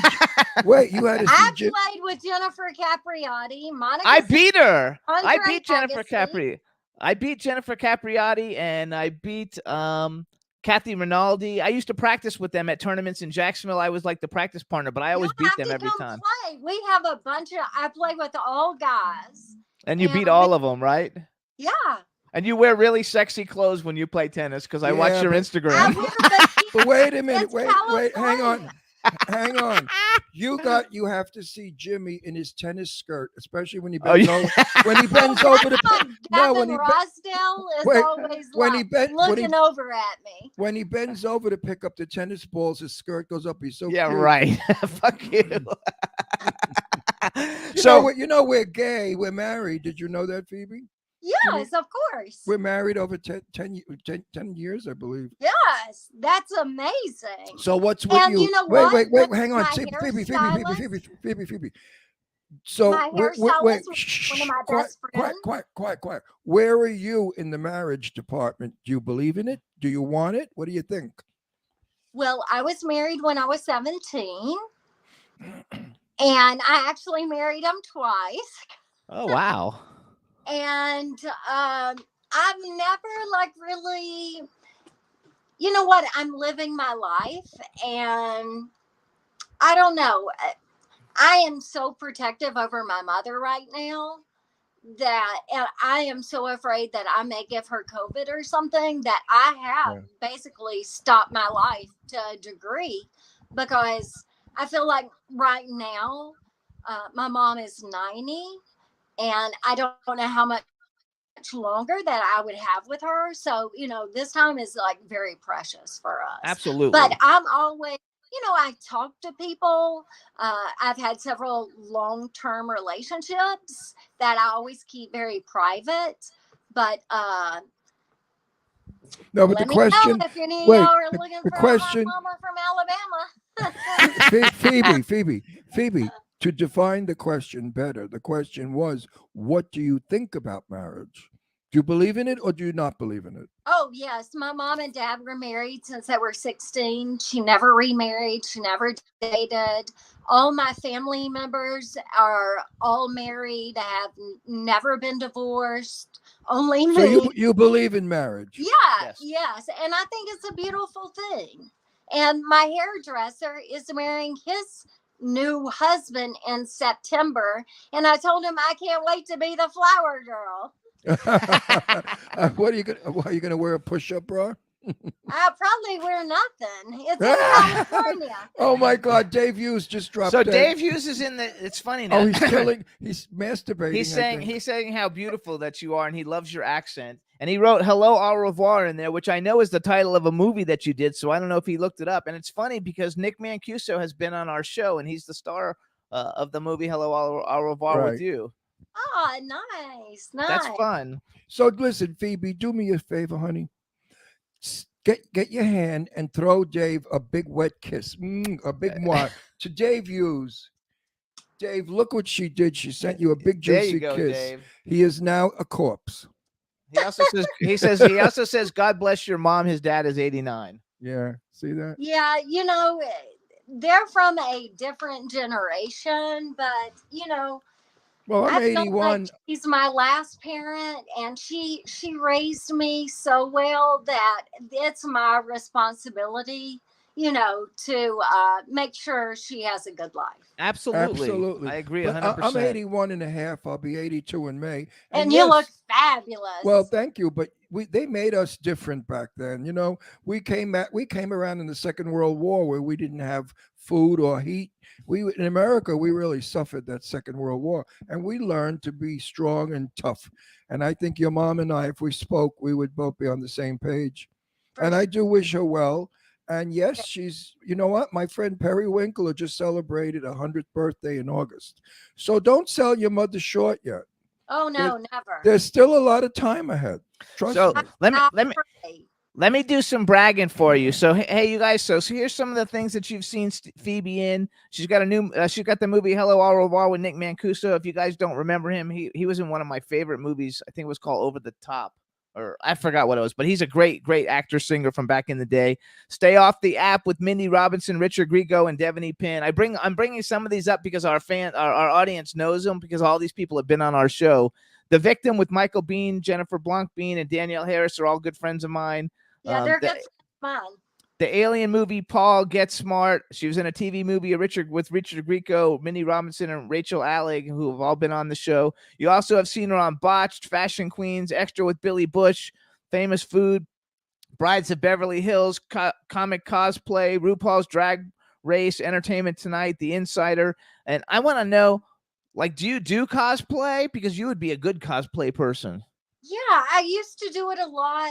Wait, you had to see. I Jim, played with Jennifer Capriati, Monica. I beat her. I Andre beat Jennifer Agassi. Capri. I beat Jennifer Capriati, and I beat Kathy Rinaldi. I used to practice with them at tournaments in Jacksonville. I was like the practice partner, but I always You'll beat have them to every come time. Play. We have a bunch of. I play with all guys. And you Yeah, beat we- all of them, right? Yeah. And you wear really sexy clothes when you play tennis, because I watch Yeah, your but- I Instagram. wear bikini. but wait a minute. It's Wait, hang on. California. Hang on. You have to see Jimmy in his tennis skirt, especially when he Oh, bends yeah. over. When he bends over to Gavin no, when he Rossdale is wait, always when he like bent- when he- looking over at me. when he bends over to pick up the tennis balls, his skirt goes up. He's so Yeah, cute. right. Fuck you. You know we're gay. We're married. Did you know that, Phoebe? Yes, of course. We're married over 10 years, I believe. Yes, that's amazing. So what's with And you? you know wait, what? wait, wait, With hang on. my Phoebe. So My wait, hairstylist wait, was one of my quiet, best quiet, friends. quiet. Where are you in the marriage department? Do you believe in it? Do you want it? What do you think? Well, I was married when I was 17, and I actually married him twice. Oh, wow. And I've never like really, you know what? I'm living my life, and I don't know. I am so protective over my mother right now that, and I am so afraid that I may give her COVID or something, that I have basically stopped my life to a degree, because I feel like right now my mom is 90, and I don't know how much longer that I would have with her. So, this time is like very precious for us. Absolutely. But I'm always, I talk to people. I've had several long-term relationships that I always keep very private. But No, but the let me question, know if any of wait, y'all are the- looking the for question- a mama from Alabama. Phoebe, to define the question better, the question was, what do you think about marriage? Do you believe in it or do you not believe in it? Oh, yes. My mom and dad were married since they were 16. She never remarried. She never dated. All my family members are all married, have never been divorced. Only me. So you believe in marriage? Yes. And I think it's a beautiful thing. And my hairdresser is marrying his new husband in September. And I told him I can't wait to be the flower girl. What are you gonna wear a push-up bra? I'll probably wear nothing. It's in California. Oh my God, Dave Hughes just dropped. So dead. Dave Hughes is in the. It's funny now. Oh, he's masturbating. He's I saying think. he's saying how beautiful that you are, and he loves your accent. And he wrote "Hello, au revoir" in there, which I know is the title of a movie that you did. So I don't know if he looked it up. And it's funny because Nick Mancuso has been on our show, and he's the star of the movie "Hello, au revoir" Right. with you. Oh, nice. That's fun. So listen, Phoebe, do me a favor, honey. Get your hand and throw Dave a big wet kiss, a big mwah to Dave Hughes. Dave, look what she did. She sent you a big There juicy you go, kiss. Dave. He is now a corpse. He also says God bless your mom. His dad is 89. Yeah, see that? Yeah, they're from a different generation, but Well, I'm I feel 81. like she's my last parent, and she raised me so well that it's my responsibility, to make sure she has a good life. Absolutely. Absolutely. I agree But 100%. I'm 81 and a half. I'll be 82 in May. And you look yes, fabulous. well, thank you, but they made us different back then. We came around in the Second World War where we didn't have food or heat. In America, we really suffered that Second World War, and we learned to be strong and tough. And I think your mom and I, if we spoke, we would both be on the same page. For And I do wish her well. And yes, you know what? My friend Perry Winkler just celebrated 100th birthday in August. So don't sell your mother short yet. Oh no, never. There's still a lot of time ahead. Trust So me. let me do some bragging for you. So hey, you guys. So here's some of the things that you've seen Phoebe in. She's got she's got the movie Hello Au Revoir with Nick Mancuso. If you guys don't remember him, he was in one of my favorite movies. I think it was called Over the Top, or I forgot what it was. But he's a great actor singer from back in the day. Stay Off the App with Mindy Robinson, Richard Grieco, and Devaney Pinn. I'm bringing some of these up because our audience knows them, because all these people have been on our show. The Victim with Michael Biehn, Jennifer Blancbean, and Danielle Harris are all good friends of mine. Yeah, they're good friends of mine. The Alien movie, Paul Get Smart. She was in a TV movie with Richard Grieco, Mindy Robinson, and Rachel Allig, who have all been on the show. You also have seen her on Botched, Fashion Queens, Extra with Billy Bush, Famous Food, Brides of Beverly Hills, Comic Cosplay, RuPaul's Drag Race, Entertainment Tonight, The Insider. And I want to know, do you do cosplay? Because you would be a good cosplay person. Yeah, I used to do it a lot.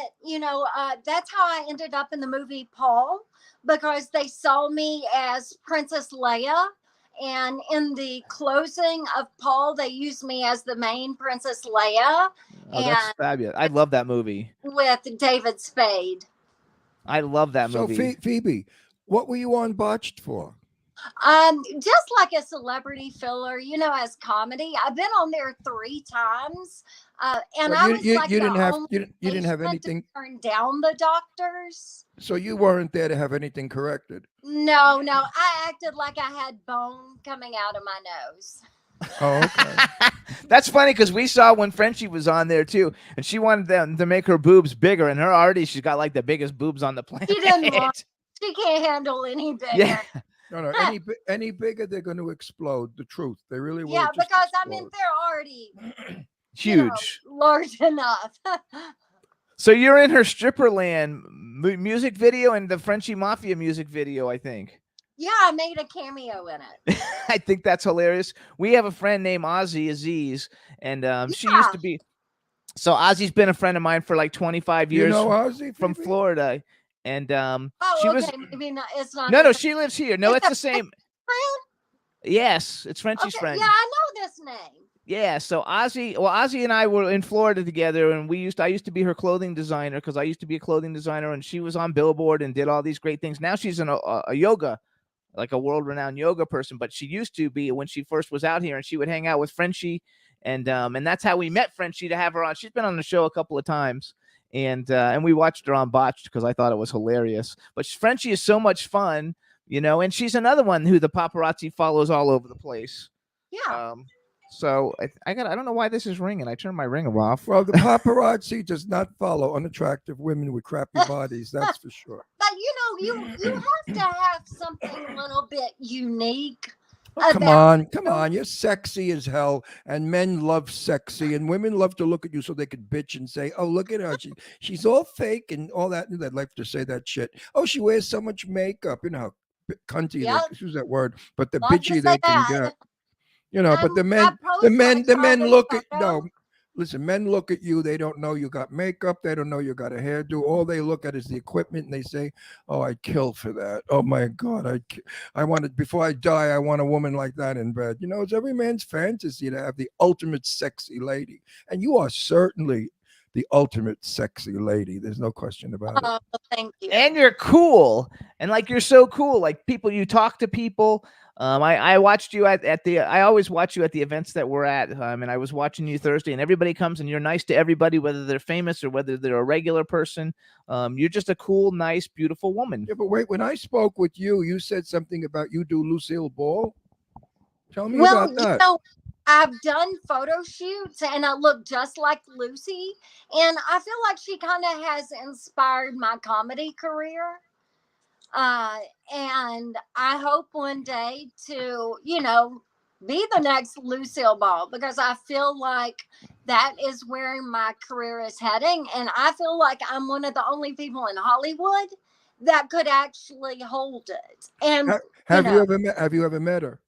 That's how I ended up in the movie Paul, because they saw me as Princess Leia. And in the closing of Paul, they used me as the main Princess Leia. Oh, that's fabulous. I love that movie. With David Spade. I love that movie. So Phoebe, what were you on Botched for? Just like a celebrity filler, as comedy. I've been on there 3 times. And I was you like, didn't have anything. Turn down the doctors. So you weren't there to have anything corrected. No, I acted like I had bone coming out of my nose. Oh, okay. That's funny, because we saw when Frenchie was on there too, and she wanted them to make her boobs bigger, and she's got the biggest boobs on the planet. She didn't want. She can't handle any bigger. Yeah. No, any bigger, they're going to explode. The truth, they really will. Yeah, just because explode. they're already huge, large enough. So you're in her Stripperland music video and the Frenchie Mafia music video, I think. Yeah, I made a cameo in it. I think that's hilarious. We have a friend named Ozzy Aziz, and she used to be. So Ozzy's been a friend of mine for 25 years. You know Ozzy from Phoebe? Florida, and she was. Maybe not, it's not. No, she lives here. No, it's the same. Friend? Yes, it's Frenchie's friend. Yeah, I know this name. Yeah, so Ozzy and I were in Florida together, and I used to be her clothing designer, because I used to be a clothing designer, and she was on Billboard and did all these great things. Now she's in a yoga, a world-renowned yoga person, but she used to be when she first was out here, and she would hang out with Frenchie, and that's how we met Frenchie, to have her on. She's been on the show a couple of times, and we watched her on Botched because I thought it was hilarious. But Frenchie is so much fun, and she's another one who the paparazzi follows all over the place. Yeah. So I don't know why this is ringing. I turned my ringer off. Well, the paparazzi does not follow unattractive women with crappy bodies. That's for sure. But you have to have something a little bit unique. Oh, come on. You're sexy as hell, and men love sexy, and women love to look at you so they could bitch and say, "Oh, look at her. She's all fake and all that." And they'd like to say that shit. Oh, she wears so much makeup. You know how cunty. Yep. Excuse that word, but the Love to bitchy say they can that. get. But the men look at listen, men look at you, they don't know you got makeup, they don't know you got a hairdo. All they look at is the equipment, and they say, "Oh, I'd kill for that. Oh my God, I wanted, before I die, I want a woman like that in bed." It's every man's fantasy to have the ultimate sexy lady, and you are certainly the ultimate sexy lady. There's no question about it. Thank you. And you're cool, and you're so cool. You talk to people. I watched you at the. I always watch you at the events that we're at, and I was watching you Thursday, and everybody comes and you're nice to everybody, whether they're famous or whether they're a regular person. You're just a cool, nice, beautiful woman. Yeah, but wait, when I spoke with you, you said something about you do Lucille Ball. Tell me Well, about that. I've done photo shoots and I look just like Lucy. And I feel like she kind of has inspired my comedy career. And I hope one day to, be the next Lucille Ball because I feel like that is where my career is heading. And I feel like I'm one of the only people in Hollywood that could actually hold it. And Have you ever met her?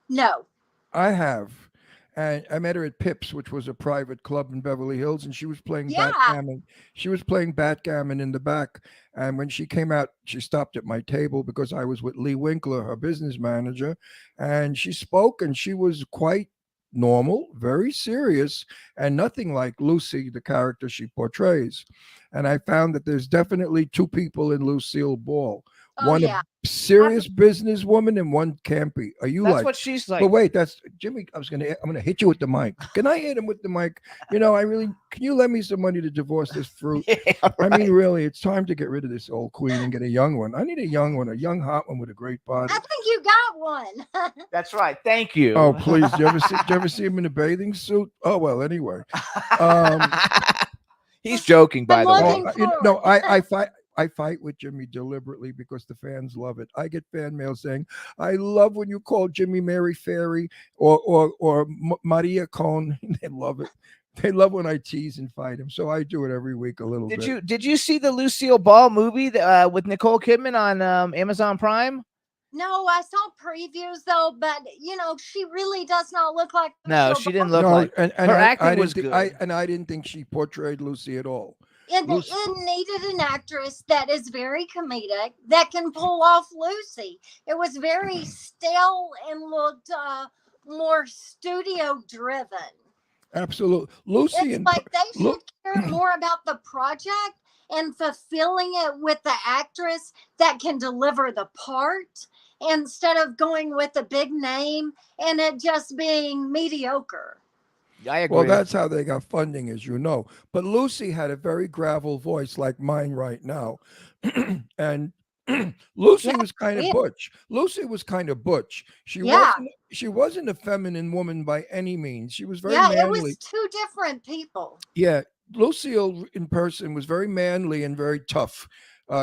no. I have. And I met her at Pips, which was a private club in Beverly Hills, and she was playing backgammon. She was playing backgammon in the back. And when she came out, she stopped at my table because I was with Lee Winkler, her business manager. And she spoke, and she was quite normal, very serious, and nothing like Lucy, the character she portrays. And I found that there's definitely two people in Lucille Ball. One a serious businesswoman and one campy. Are you That's like? what she's like. But wait, that's Jimmy. I'm gonna hit you with the mic. Can I hit him with the mic? Can you lend me some money to divorce this fruit? Yeah, I right. mean, really, it's time to get rid of this old queen and get a young one. I need a young one, a young hot one with a great body. I think you got one. That's right. Thank you. Oh, please. Do you ever see him in a bathing suit? Oh, well, anyway. He's joking, by I'm the way. looking forward. I fight with Jimmy deliberately because the fans love it. I get fan mail saying, "I love when you call Jimmy Mary Fairy or Maria Cone." They love it. They love when I tease and fight him. So I do it every week a little bit. Did you see the Lucille Ball movie with Nicole Kidman on Amazon Prime? No, I saw previews though, but she really does not look like. No, Lucille she didn't Ball. look like. and her I acting didn't was think- good. I didn't think she portrayed Lucy at all. It Lucy- needed an actress that is very comedic that can pull off Lucy. It was very stale and looked more studio driven. Absolutely, Lucy It's and like they should look- care more about the project and fulfilling it with the actress that can deliver the part instead of going with a big name and it just being mediocre. I agree. Well, that's how they got funding, as you know. But Lucy had a very gravel voice like mine right now. And Lucy was kind of yeah. butch. Lucy was kind of butch. Yeah. She wasn't a feminine woman by any means. She was very Yeah, manly. it was two different people. Yeah, Lucille in person was very manly and very tough.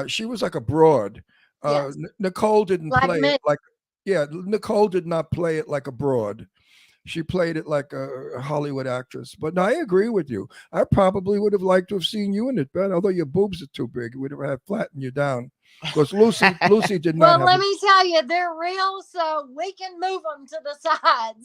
She was like a broad. Yes. Nicole didn't Like play me. it like. Yeah, Nicole did not play it like a broad. She played it like a Hollywood actress. But I agree with you. I probably would have liked to have seen you in it, Ben. Although your boobs are too big, it would have flattened you down. Because Lucy did not Well, have. let me tell you, they're real, so we can move them to the sides.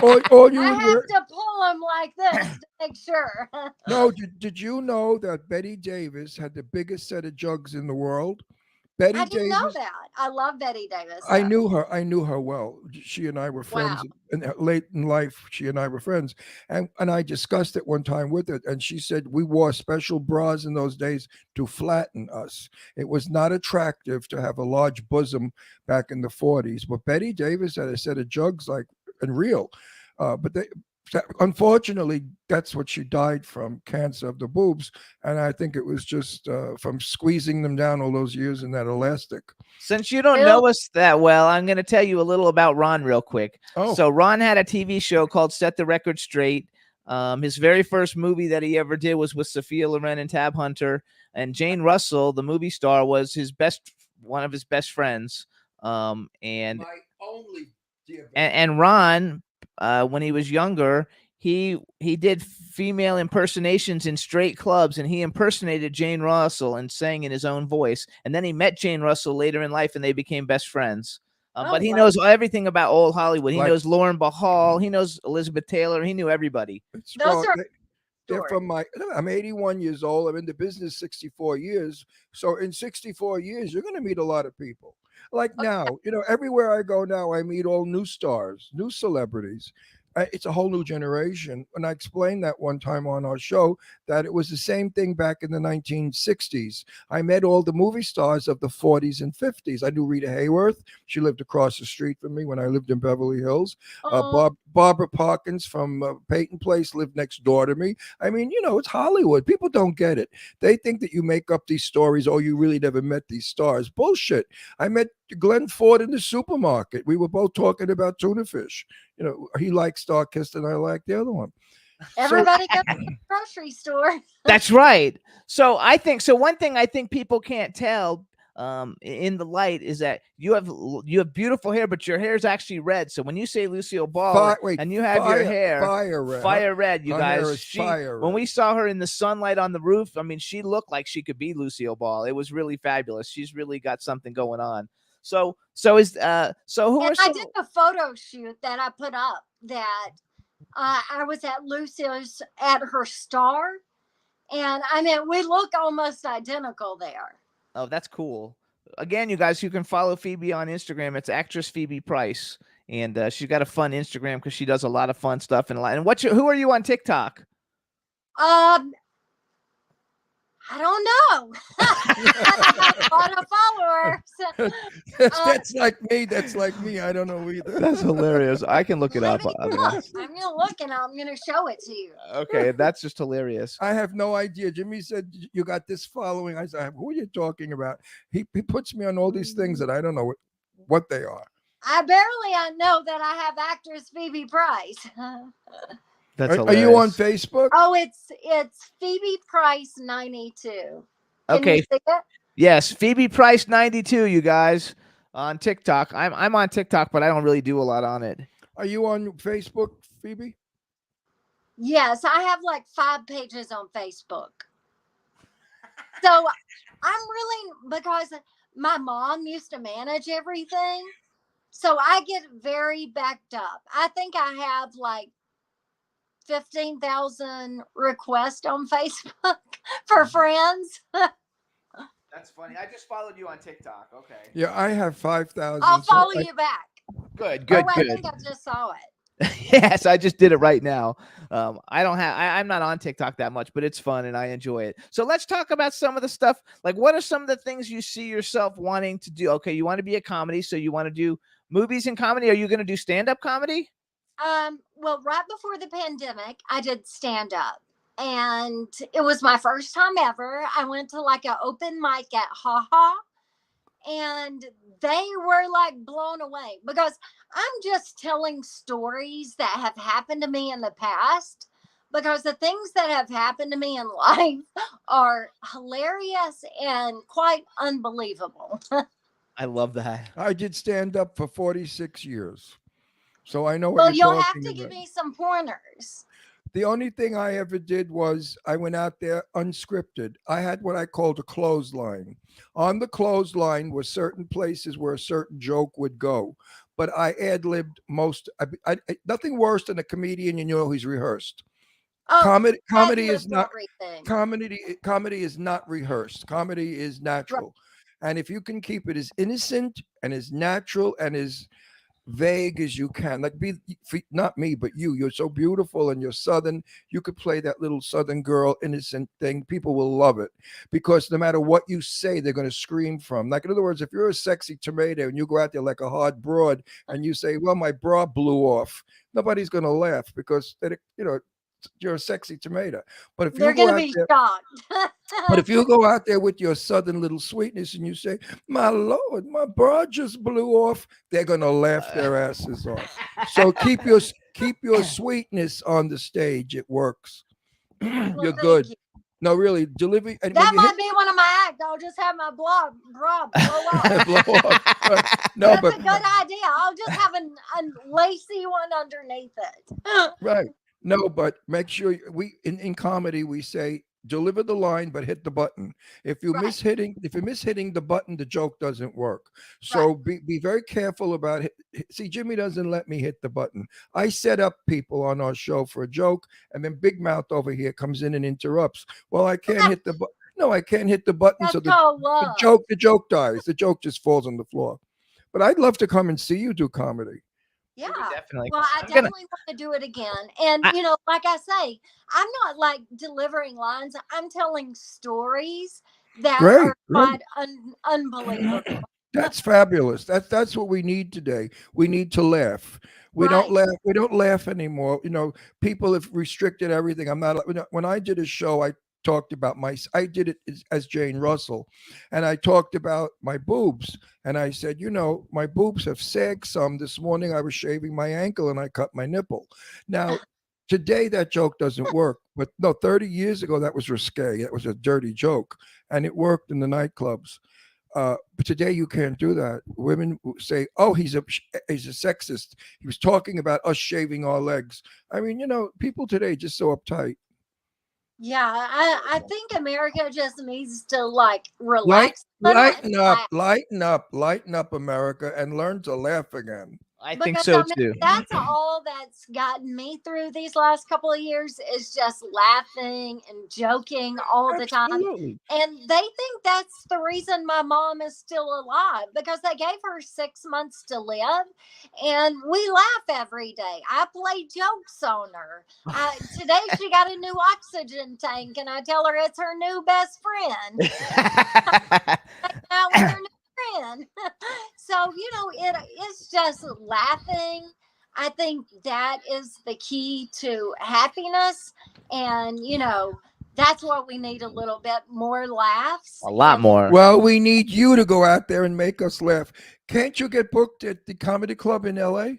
No. All you I would have wear. to pull them like this to make sure. No, did you know that Betty Davis had the biggest set of jugs in the world? Betty I didn't Davis. know that. I love Betty Davis. I though. knew her. I knew her well. She and I were friends. Wow. And late in life, she and I were friends. And I discussed it one time with her. And she said we wore special bras in those days to flatten us. It was not attractive to have a large bosom back in the 40s. But Betty Davis had a set of jugs like and real. Unfortunately, that's what she died from, cancer of the boobs. And I think it was just from squeezing them down all those years in that elastic. Since you don't know us that well, I'm going to tell you a little about Ron real quick. Oh. So Ron had a TV show called Set the Record Straight. His very first movie that he ever did was with Sophia Loren and Tab Hunter. And Jane Russell, the movie star, was one of his best friends. And My only dear and Ron, when he was younger, he did female impersonations in straight clubs, and he impersonated Jane Russell and sang in his own voice. And then he met Jane Russell later in life, and they became best friends. But he wow. knows everything about old Hollywood. He Like- knows Lauren Bacall. He knows Elizabeth Taylor. He knew everybody. Those are they're stories. from I'm 81 years old. I'm in the business 64 years. So in 64 years, you're going to meet a lot of people. Like now, everywhere I go now, I meet all new stars, new celebrities. it's a whole new generation. And I explained that one time on our show that it was the same thing back in the 1960s. I met all the movie stars of the 40s and 50s. I knew Rita Hayworth. She lived across the street from me when I lived in Beverly Hills. Barbara Parkins from Peyton Place lived next door to me. I mean, you know, it's Hollywood. People don't get it. They think that you make up these stories. Oh, you really never met these stars. Bullshit. I met Glenn Ford in the supermarket. We were both talking about tuna fish. You know, he liked Starkist and I liked the other one. Everybody goes to the grocery store. That's right. So I think so. One thing I think people can't tell in the light is that you have beautiful hair, but your hair is actually red. So when you say Lucille Ball and you have your hair fire red, you Her hair guys, is fire when red. we saw her in the sunlight on the roof, I mean, she looked like she could be Lucille Ball. It was really fabulous. She's really got something going on. So who And are I some? did a photo shoot that I put up that I was at Lucille's at her star. And I mean, we look almost identical there. Oh, that's cool. Again, you guys, you can follow Phoebe on Instagram. It's actress Phoebe Price, and she's got a fun Instagram because she does a lot of fun stuff and a lot. And who are you on TikTok? I don't know. A lot of followers. That's like me. That's like me. I don't know either. That's hilarious. I can look it up. I'm gonna look and I'm gonna show it to you. Okay, that's just hilarious. I have no idea. Jimmy said you got this following. I said, who are you talking about? He puts me on all these things that I don't know what they are. I barely know that I have actress Phoebe Price. That's Are you on hilarious. Facebook? Oh, it's Phoebe Price 92. Can Okay. you see it? Yes, Phoebe Price 92. You guys on TikTok. I'm on TikTok, but I don't really do a lot on it. Are you on Facebook, Phoebe? Yes, I have like 5 pages on Facebook. So I'm really, because my mom used to manage everything. So I get very backed up. I think I have like 15,000 requests on Facebook for friends. That's funny. I just followed you on TikTok. Okay. Yeah, I have 5,000. I'll so follow I- you back. Good. Oh, I think I just saw it. Yes, I just did it right now. I'm not on TikTok that much, but it's fun and I enjoy it. So let's talk about some of the stuff. Like, what are some of the things you see yourself wanting to do? Okay, you want to be a comedy, so you want to do movies and comedy. Are you going to do stand-up comedy? Well, right before the pandemic, I did stand up and it was my first time ever. I went to like an open mic at Ha Ha and they were like blown away because I'm just telling stories that have happened to me in the past because the things that have happened to me in life are hilarious and quite unbelievable. I love that. I did stand up for 46 years. So I know what Well, you're you'll have talking to give about. me some pointers. The only thing I ever did was I went out there unscripted. I had what I called a clothesline. On the clothesline were certain places where a certain joke would go, but I ad-libbed most. Nothing worse than a comedian, you know, who's rehearsed. Oh, Comedy is ad-libbed not everything. comedy is not rehearsed. Comedy is natural. And if you can keep it as innocent and as natural and as vague as you can, like not me but you're so beautiful and you're Southern, you could play that little Southern girl innocent thing. People will love it because no matter what you say, they're going to scream from. Like, in other words, if you're a sexy tomato and you go out there like a hard broad and you say, well, my bra blew off, nobody's going to laugh because they, you know, you're a sexy tomato. But if They're you go going to out be there, shocked. but if you go out there with your Southern little sweetness and you say, my Lord, my bra just blew off, they're going to laugh their asses off. So keep your sweetness on the stage. It works. Well, You're thank good. you. No, really, delivery. And That when you might be one of my acts. I'll just have my bra blow off. blow off. No, That's but a good idea. I'll just have a lacy one underneath it. right. No, but make sure in comedy we say deliver the line but hit the button. If you Right. miss hitting the button, the joke doesn't work. So be very careful about it. See, Jimmy doesn't let me hit the button. I set up people on our show for a joke, and then Big Mouth over here comes in and interrupts. Well, I can't hit the button. No, I can't hit the button. That's So called the love. joke dies. The joke just falls on the floor. But I'd love to come and see you do comedy. Yeah. Definitely. Well, I I'm gonna- definitely want to do it again. And, I- you know, like I say, I'm not like delivering lines, I'm telling stories that Great, are great. quite unbelievable. That's fabulous. That's what we need today. We need to laugh. We don't Right. laugh. We don't laugh anymore. You know, people have restricted everything. I'm not. When I did a show, I talked about I did it as Jane Russell, and I talked about my boobs, and I said, you know, my boobs have sagged some. This morning I was shaving my ankle and I cut my nipple. Now, today that joke doesn't work, but no, 30 years ago that was risque. That was a dirty joke, and it worked in the nightclubs. But today you can't do that. Women say, "Oh, he's a sexist. He was talking about us shaving our legs." I mean, you know, people today just so uptight. Yeah, I think America just needs to like Light, relax a little and lighten up, laugh. lighten up, America, and learn to laugh again. I think Because so I mean, too. that's all that's gotten me through these last couple of years is just laughing and joking all the time. Absolutely. And they think that's the reason my mom is still alive because they gave her 6 months to live. And we laugh every day. I play jokes on her. Today she got a new oxygen tank, and I tell her it's her new best friend. Out with her new friend. So, you know, it's just laughing. I think that is the key to happiness. And, you know, that's what we need a little bit more laughs. A lot And, more. Well, we need you to go out there and make us laugh. Can't you get booked at the comedy club in LA?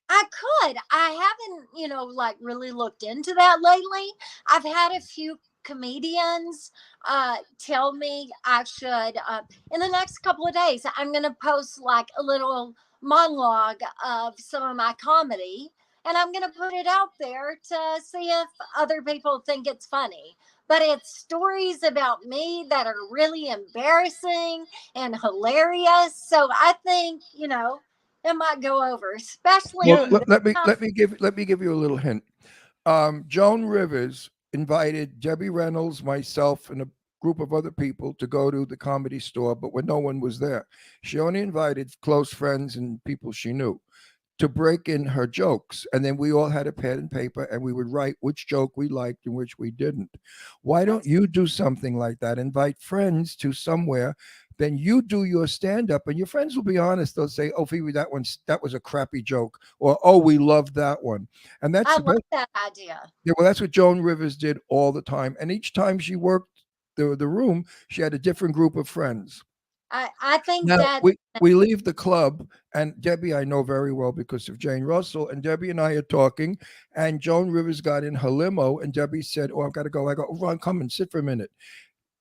I could. I haven't, you know, like really looked into that lately. I've had a few comedians tell me I should, in the next couple of days, I'm going to post like a little monologue of some of my comedy. And I'm going to put it out there to see if other people think it's funny. But it's stories about me that are really embarrassing and hilarious. So I think, you know, it might go over, especially Well, in this let me time. let me give you a little hint. Joan Rivers invited Debbie Reynolds, myself, and a group of other people to go to the Comedy Store, but when no one was there, she only invited close friends and people she knew to break in her jokes, and then we all had a pad and paper, and we would write which joke we liked and which we didn't. Why don't you do something like that? Invite friends to somewhere. Then you do your stand up, and your friends will be honest. They'll say, "Oh, Phoebe, that was a crappy joke," or "Oh, we loved that one." And that's I the love best. that idea. Yeah, well, that's what Joan Rivers did all the time. And each time she worked the room, she had a different group of friends. I think Now that we leave the club, and Debbie I know very well because of Jane Russell, and Debbie and I are talking, and Joan Rivers got in her limo, and Debbie said, "Oh, I've got to go." I go, "Oh, Ron, come and sit for a minute."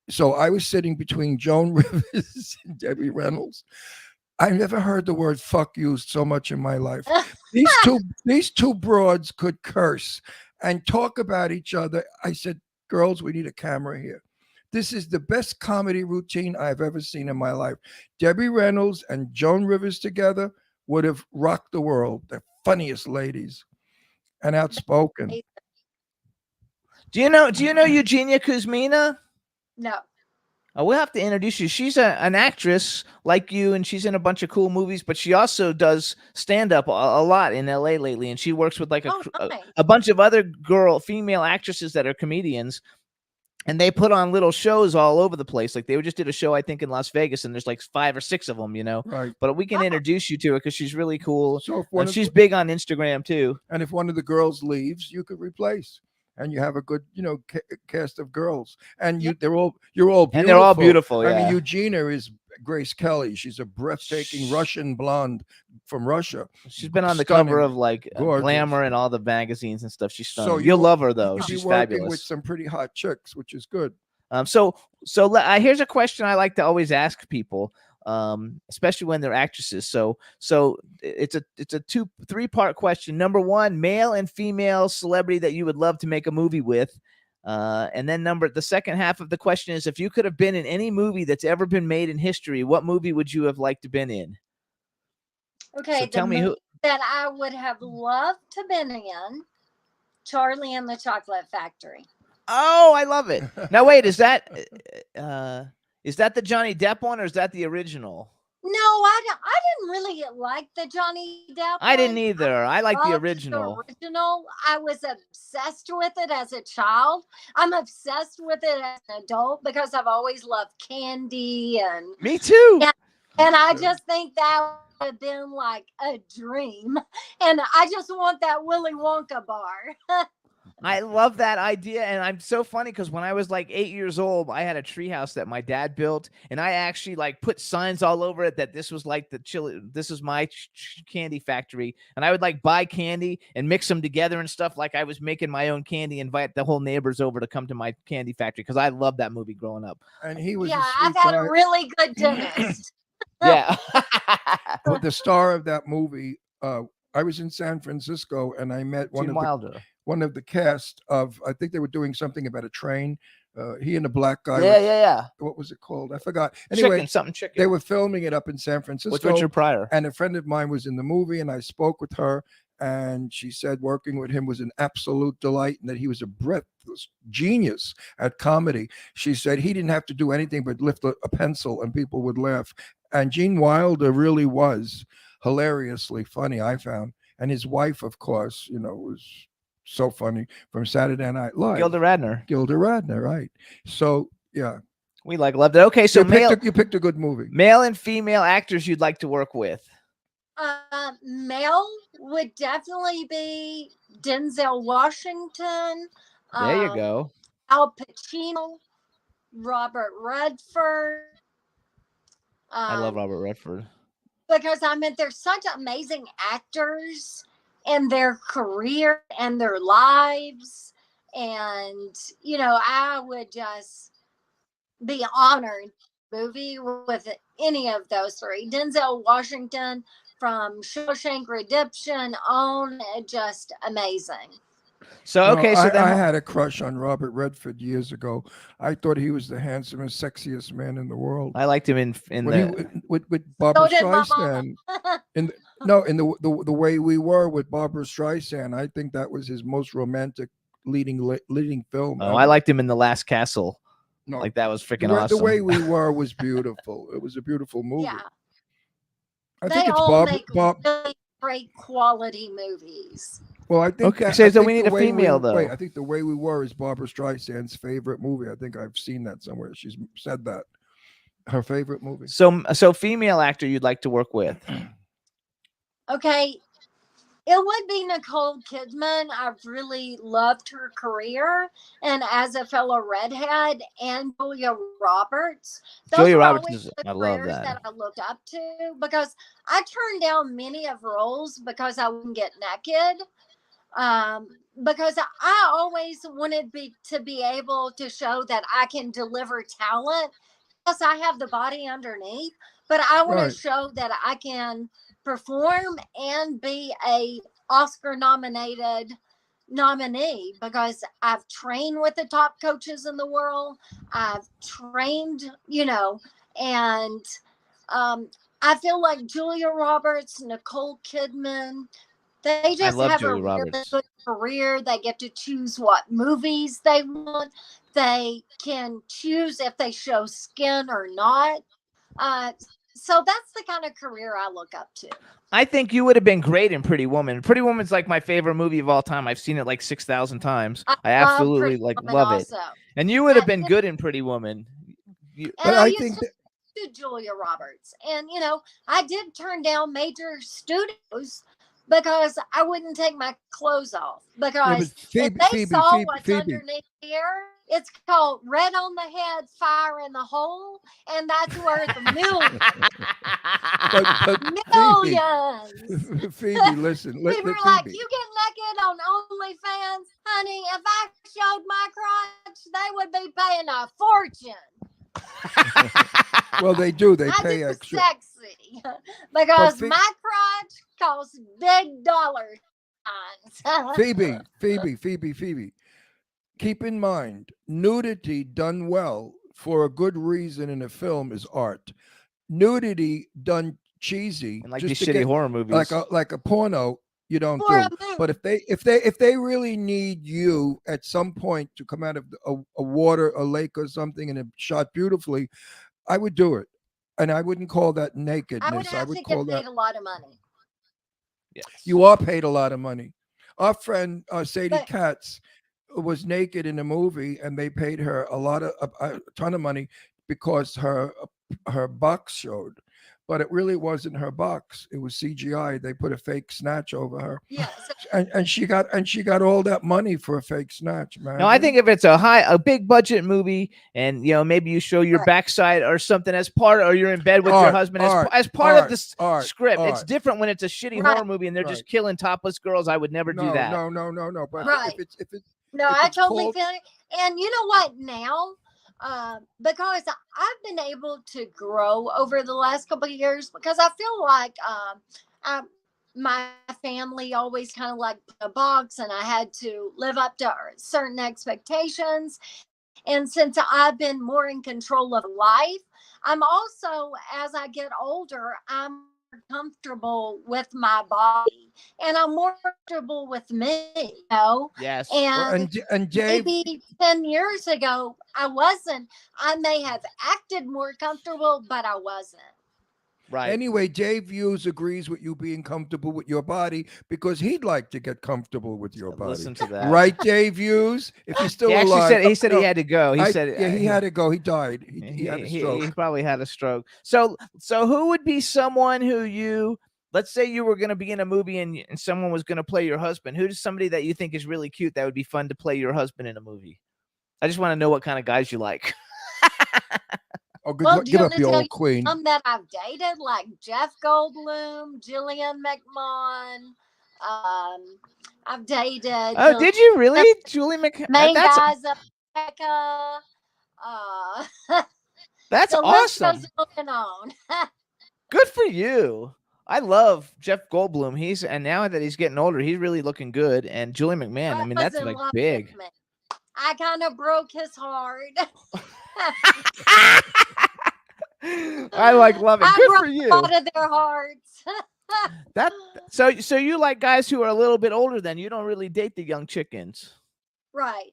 So I was sitting between Joan Rivers and Debbie Reynolds. I never heard the word "fuck" used so much in my life. These two broads could curse and talk about each other. I said, "Girls, we need a camera here." This is the best comedy routine I've ever seen in my life. Debbie Reynolds and Joan Rivers together would have rocked the world. The funniest ladies and outspoken. Do you know Eugenia Kuzmina? no. Oh, we'll have to introduce you. She's an actress like you, and she's in a bunch of cool movies, but she also does stand up a lot in LA lately, and she works with like Oh, nice. a bunch of other female actresses that are comedians, and they put on little shows all over the place. Like they just did a show, I think, in Las Vegas, and there's like 5 or 6 of them, you know. Right. But we can Oh. introduce you to her because she's really cool, So if one and of, she's big on Instagram too. and if one of the girls leaves, you could replace. And you have a good, you know, cast of girls, and you're all beautiful. And they're all beautiful. I Yeah. mean, Eugenia is Grace Kelly. She's a breathtaking Russian blonde from Russia. She's been on the cover Stunning. of like Gorgeous. Glamour and all the magazines and stuff. She's stunning. So You'll love her though. You'll be She's working fabulous. with some pretty hot chicks, which is good. Here's a question I like to always ask people, especially when they're actresses. So it's a 3-part question. Number 1, male and female celebrity that you would love to make a movie with. And then the second half of the question is, if you could have been in any movie that's ever been made in history, what movie would you have liked to been in? Okay, So tell me movie who. that I would have loved to been in, Charlie and the Chocolate Factory. Oh, I love it. Now wait, is that the Johnny Depp one or is that the original? No, I didn't really like the Johnny Depp. I didn't one. either. I like the Loved original. original. I was obsessed with it as a child. I'm obsessed with it as an adult because I've always loved candy Me too. Yeah. and I just think that would have been like a dream. And I just want that Willy Wonka bar. I love that idea, and I'm so funny because when I was like 8 years old, I had a treehouse that my dad built, and I actually like put signs all over it that this was like the chili. This is my candy factory, and I would like buy candy and mix them together and stuff like I was making my own candy. Invite the whole neighbors over to come to my candy factory because I loved that movie growing up. And he was Yeah, a I've sweet had guy. a really good dentist. Yeah. But the star of that movie, I was in San Francisco and I met Gene Wilder. one of the cast of, I think they were doing something about a train. He and a black guy. Yeah. What was it called? I forgot. Anyway, Chicken. they were filming it up in San Francisco. With Richard Pryor. And a friend of mine was in the movie, and I spoke with her, and she said working with him was an absolute delight, and that he was a breathless genius at comedy. She said he didn't have to do anything but lift a pencil, and people would laugh. And Gene Wilder really was hilariously funny, I found. And his wife, of course, was so funny from Saturday Night Live. Gilda Radner, right? So yeah, we loved it. Okay, so you picked a good movie. Male and female actors you'd like to work with. Male would definitely be Denzel Washington. There you go. Al Pacino, Robert Redford. I love Robert Redford. Because they're such amazing actors in their career and their lives. And, I would just be honored movie with any of those three. Denzel Washington from Shawshank Redemption on, just amazing. So, okay, I then had a crush on Robert Redford years ago. I thought he was the handsomest, sexiest man in the world. I liked him with Barbara So did my Streisand. In the way we were with Barbara Streisand, I think that was his most romantic leading film. I liked him in The Last Castle. No, Like that was freaking awesome. The way we were was beautiful. It was a beautiful movie. Yeah. I They think it's all make Bob. really great quality movies. Well, I think. Okay, that, so I think we need the a way female, though. Wait, I think The Way We Were is Barbara Streisand's favorite movie. I think I've seen that somewhere. She's said that her favorite movie. So female actor you'd like to work with. Okay. It would be Nicole Kidman. I've really loved her career. And as a fellow redhead, and Julia Roberts. Julia were Roberts always is- the I love careers that. I looked up to, because I turned down many of roles because I wouldn't get naked. Because I always wanted to be able to show that I can deliver talent. Yes, I have the body underneath, but I want Right. to show that I can perform and be a Oscar nominated nominee, because I've trained with the top coaches in the world. I've trained, and I feel like Julia Roberts, Nicole Kidman, they just love have Julia a really Roberts. good career. They get to choose what movies they want. They can choose if they show skin or not. So that's the kind of career I look up to. I think you would have been great in Pretty Woman. Pretty Woman's like my favorite movie of all time. I've seen it like 6,000 times. I love absolutely Pretty Woman love it. also. And you would have I been think- good in Pretty Woman. And But I I used think to do Julia Roberts. And, I did turn down major studios because I wouldn't take my clothes off. Because if they saw what's underneath here, it's called red on the head, fire in the hole. And that's worth millions. Millions. Phoebe, listen. People are like, you get naked on OnlyFans? Honey, if I showed my crotch, they would be paying a fortune. Well, they do. They I pay do extra. sexy because Phoe- my crotch costs big dollar signs. Phoebe. Keep in mind, nudity done well for a good reason in a film is art. Nudity done cheesy, And like just these to shitty get- horror movies. like a porno, you don't For do. a movie. But if they really need you at some point to come out of a water, a lake or something, and it shot beautifully, I would do it. and I wouldn't call that I would nakedness. I have would to call get that paid a lot of money. Yes. you are paid a lot of money. Our friend Sadie But- Katz was naked in a movie, and they paid her a ton of money because her box showed, but it really wasn't her box. It was CGI. They put a fake snatch over her, Yes. and she got all that money for a fake snatch, man. No, I think if it's a big budget movie, and maybe you show your Right. backside or something as part, or you're in bed with your Art, husband art, as part of art, the art, script. It's art. different when it's a shitty Right. horror movie and they're just Right. killing topless girls. I would never do that. No. But Right. if it's No, if I it's totally called- feel it. And you know what? Now, because I've been able to grow over the last couple of years, because I feel like my family always kind of like put a box, and I had to live up to certain expectations. And since I've been more in control of life, I'm also, as I get older, I'm more comfortable with my body, and I'm more comfortable with me, Yes. Well, And and Dave, maybe 10 years ago, I wasn't. I may have acted more comfortable, but I wasn't. Right. anyway, Dave Hughes agrees with you being comfortable with your body because he'd like to get comfortable with your body. Listen to that. Right, Dave Hughes? If he's still He actually alive. said he No, had to go. He said yeah, he had to go. He died. He had a he stroke. probably had a stroke. So who would be someone who let's say you were going to be in a movie and someone was going to play your husband. Who's somebody that you think is really cute that would be fun to play your husband in a movie? I just want to know what kind of guys you like. Oh, good Well, luck. do Give you up want to the tell old queen. Some that I've dated, like Jeff Goldblum, Jillian McMahon. I've dated. Oh, did you really, Julie McCann? Main That's guys of Becca. that's The list awesome. goes on and on. Good for you. I love Jeff Goldblum. And now that he's getting older, he's really looking good. And Julie McMahon, I Brett mean, was that's in like love big. with me. I kind of broke his heart. I love it. I Good for broke you. a lot of their hearts. That so you like guys who are a little bit older than you. Don't really date the young chickens. Right.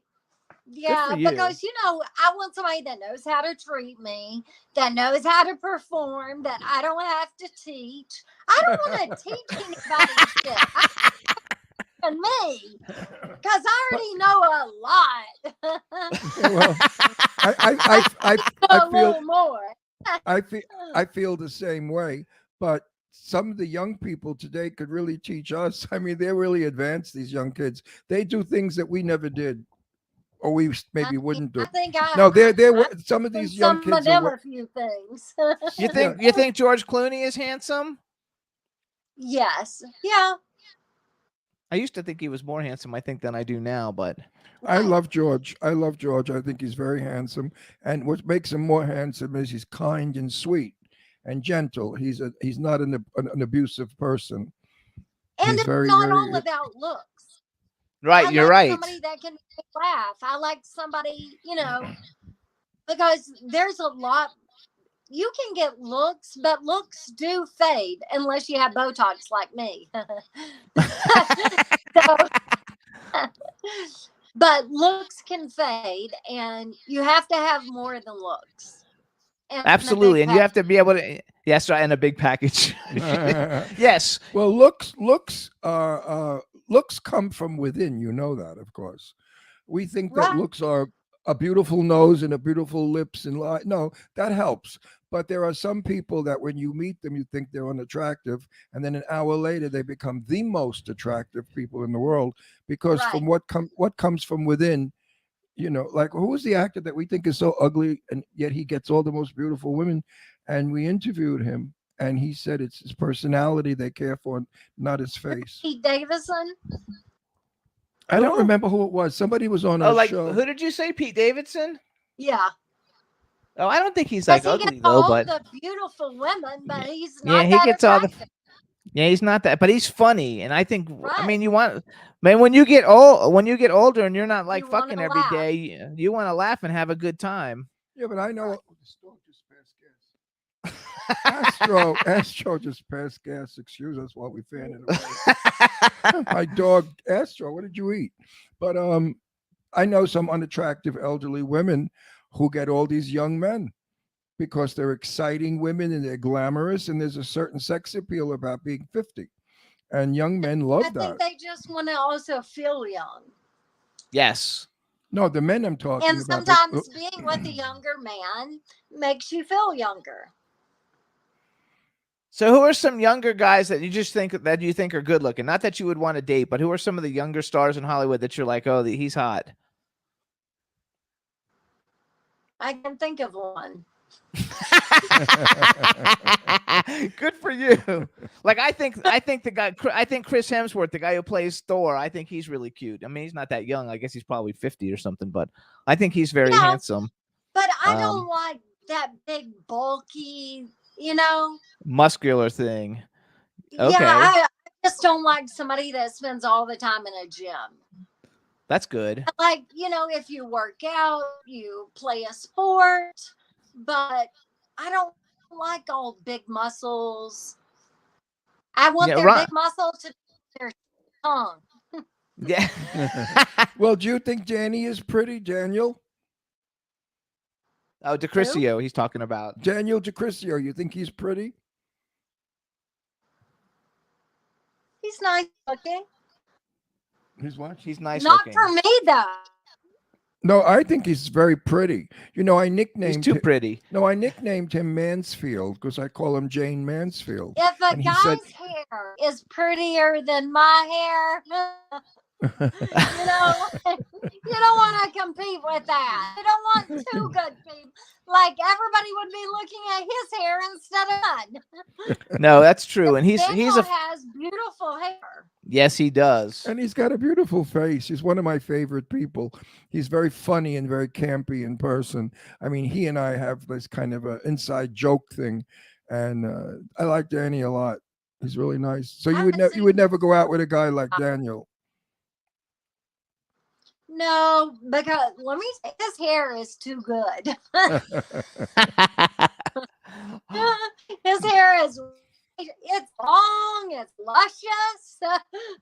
Yeah, for you. because I want somebody that knows how to treat me, that knows how to perform, that I don't have to teach. I don't want to teach anybody shit. And me, because I already know a lot. Well, I a feel little more. I feel the same way, but some of the young people today could really teach us. I mean, they're really advanced, these young kids. They do things that we never did, or we maybe wouldn't do. I think No, they're I've some of seen these young some of kids them are. a few things. You think George Clooney is handsome? Yes. Yeah. I used to think he was more handsome, I think, than I do now, but I love George. I love George. I think he's very handsome, and what makes him more handsome is he's kind and sweet and gentle. He's not an abusive person. And He's it's very, not very- all about looks. right, I you're like right. Somebody that can make me laugh. I like somebody, because there's a lot. You can get looks, but looks do fade unless you have Botox like me. So, but looks can fade, and you have to have more than looks. And a big Absolutely, and you have to package. be able to. Yes, right, and a big package. Yes, Well, looks come from within. You know that, of course. We think that Right. looks are a beautiful nose and a beautiful lips and no, that helps. But there are some people that when you meet them, you think they're unattractive, and then an hour later they become the most attractive people in the world because from what comes from within. Like who was the actor that we think is so ugly and yet he gets all the most beautiful women? And we interviewed him, and he said it's his personality they care for, not his face. Pete Davidson. I don't Who? remember who it was. Somebody was on Oh, our like show. who did you say? Pete Davidson? Yeah. Oh, I don't think he's Because like he ugly gets though, all but the beautiful women, but he's yeah, not he that gets all the. attractive. Yeah, he's not that, but he's funny, and I think. I Right. mean, when you get older, and you're not like You wanna fucking every laugh. day, you want to laugh and have a good time. Yeah, but I know. Oh, the storm just passed gas. Astro just passed gas. Excuse us while we fan it away. My dog Astro, what did you eat? But I know some unattractive elderly women who get all these young men because they're exciting women and they're glamorous, and there's a certain sex appeal about being 50. And young men love I that. think they just want to also feel young. Yes. No, the men I'm talking And about. sometimes being with a younger man makes you feel younger. So who are some younger guys that you just think that you think are good looking? Not that you would want to date, but who are some of the younger stars in Hollywood that you're like, oh, he's hot? I can think of one. Good for you. Like I think Chris Hemsworth, the guy who plays Thor, I think he's really cute. I mean, he's not that young. I guess he's probably 50 or something, but I think he's very Yeah. handsome. But I don't like that big, bulky, Muscular thing. Okay. Yeah, I just don't like somebody that spends all the time in a gym. That's good. Like, if you work out, you play a sport, but I don't like all big muscles. I want their big muscle to their tongue. Yeah. Well, do you think Danny is pretty, Daniel? Oh, DeCrisio, he's talking about. Daniel DeCrisio, you think he's pretty? He's nice looking. He's what? He's nice Not looking. for me, though. No, I think he's very pretty. I nicknamed He's too pretty. No, I nicknamed him Mansfield because I call him Jane Mansfield. If a And he guy's said- hair is prettier than my hair, you don't want to compete with that. You don't want two good people. Like everybody would be looking at his hair instead of mine. No, that's true. And he's Daniel has beautiful hair. Yes, he does. And he's got a beautiful face. He's one of my favorite people. He's very funny and very campy in person. I mean, he and I have this kind of an inside joke thing, and I like Danny a lot. He's really nice. So you would never go out with a guy like Daniel. No, because let me say, his hair is too good. His hair is it's long, it's luscious.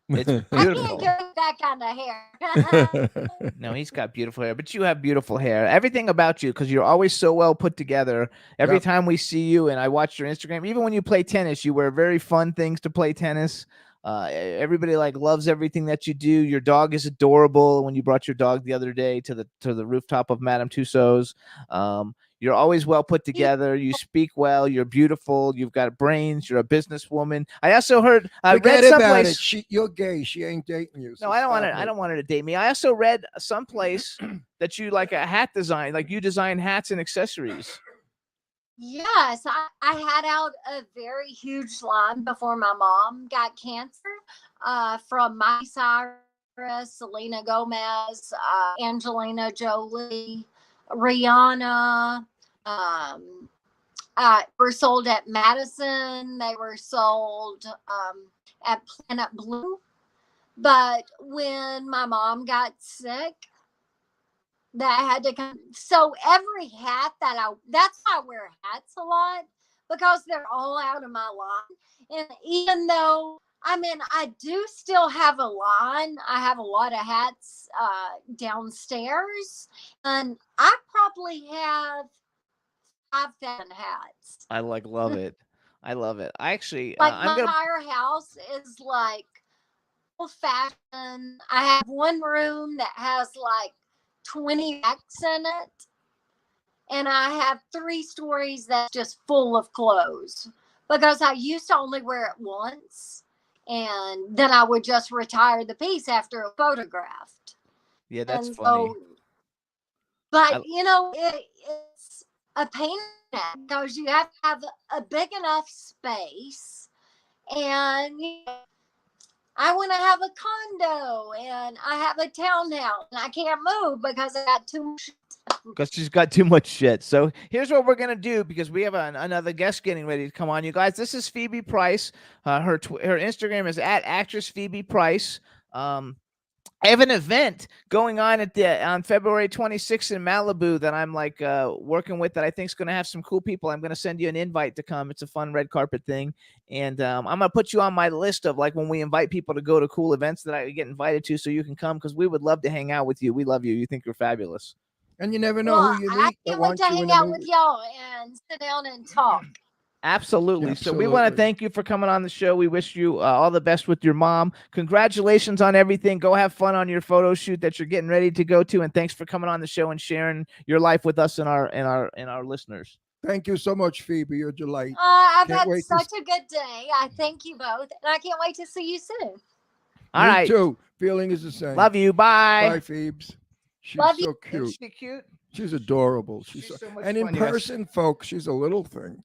It's I beautiful. can't get that kind of hair. No, he's got beautiful hair, but you have beautiful hair. Everything about you, because you're always so well put together. Every Yep. time we see you and I watch your Instagram, even when you play tennis, you wear very fun things to play tennis. Everybody loves everything that you do. Your dog is adorable. When you brought your dog the other day to the rooftop of Madame Tussauds, you're always well put together. You speak well. You're beautiful. You've got brains. You're a businesswoman. I also heard Forget read about someplace. it. You're gay. She ain't dating you. No, I don't want it. I don't want her to date me. I also read someplace that you like a hat design, like you design hats and accessories. Yes, I had out a very huge line before my mom got cancer from Miley Cyrus, Selena Gomez, Angelina Jolie, Rihanna. Were sold at Madison. They were sold at Planet Blue. But when my mom got sick, that had to come. So every hat that's why I wear hats a lot, because they're all out of my line. And even though, I do still have a line, I have a lot of hats downstairs, and I probably have 5,000 hats. I love it. I love it. I actually, Like I'm my gonna. entire house is like old fashioned. I have one room that has like 20 racks in it, and I have 3 stories that's just full of clothes, because I used to only wear it once, and then I would just retire the piece after a photographed. Yeah, that's And funny. But it's a pain in the neck, because you have to have a big enough space, and I want to have a condo, and I have a townhouse, and I can't move because I got too much. Because she's got too much shit. So here's what we're gonna do, because we have another guest getting ready to come on. You guys, this is Phoebe Price. Her Instagram is at actress Phoebe Price. I have an event going on on February 26th in Malibu that I'm working with, that I think is going to have some cool people. I'm going to send you an invite to come. It's a fun red carpet thing. And I'm going to put you on my list of when we invite people to go to cool events that I get invited to, so you can come, because we would love to hang out with you. We love you. You think you're fabulous. And you never know Well, who you I meet that can't wait wants to you in hang a out with movie. y'all and sit down and talk. Absolutely. So we want to Absolutely. thank you for coming on the show. We wish you all the best with your mom. Congratulations on everything. Go have fun on your photo shoot that you're getting ready to go to. And thanks for coming on the show and sharing your life with us and our listeners. Thank you so much, Phoebe. You're a delight. I've Can't had wait to such a good day. I thank you both, and I can't wait to see you soon. All Me right. too. Feeling is the same. Love you. Bye. Bye, Phoebes. She's Love you. so cute. Isn't she cute? She's adorable. She's so much and in fun, you guys. person, folks, she's a little thing.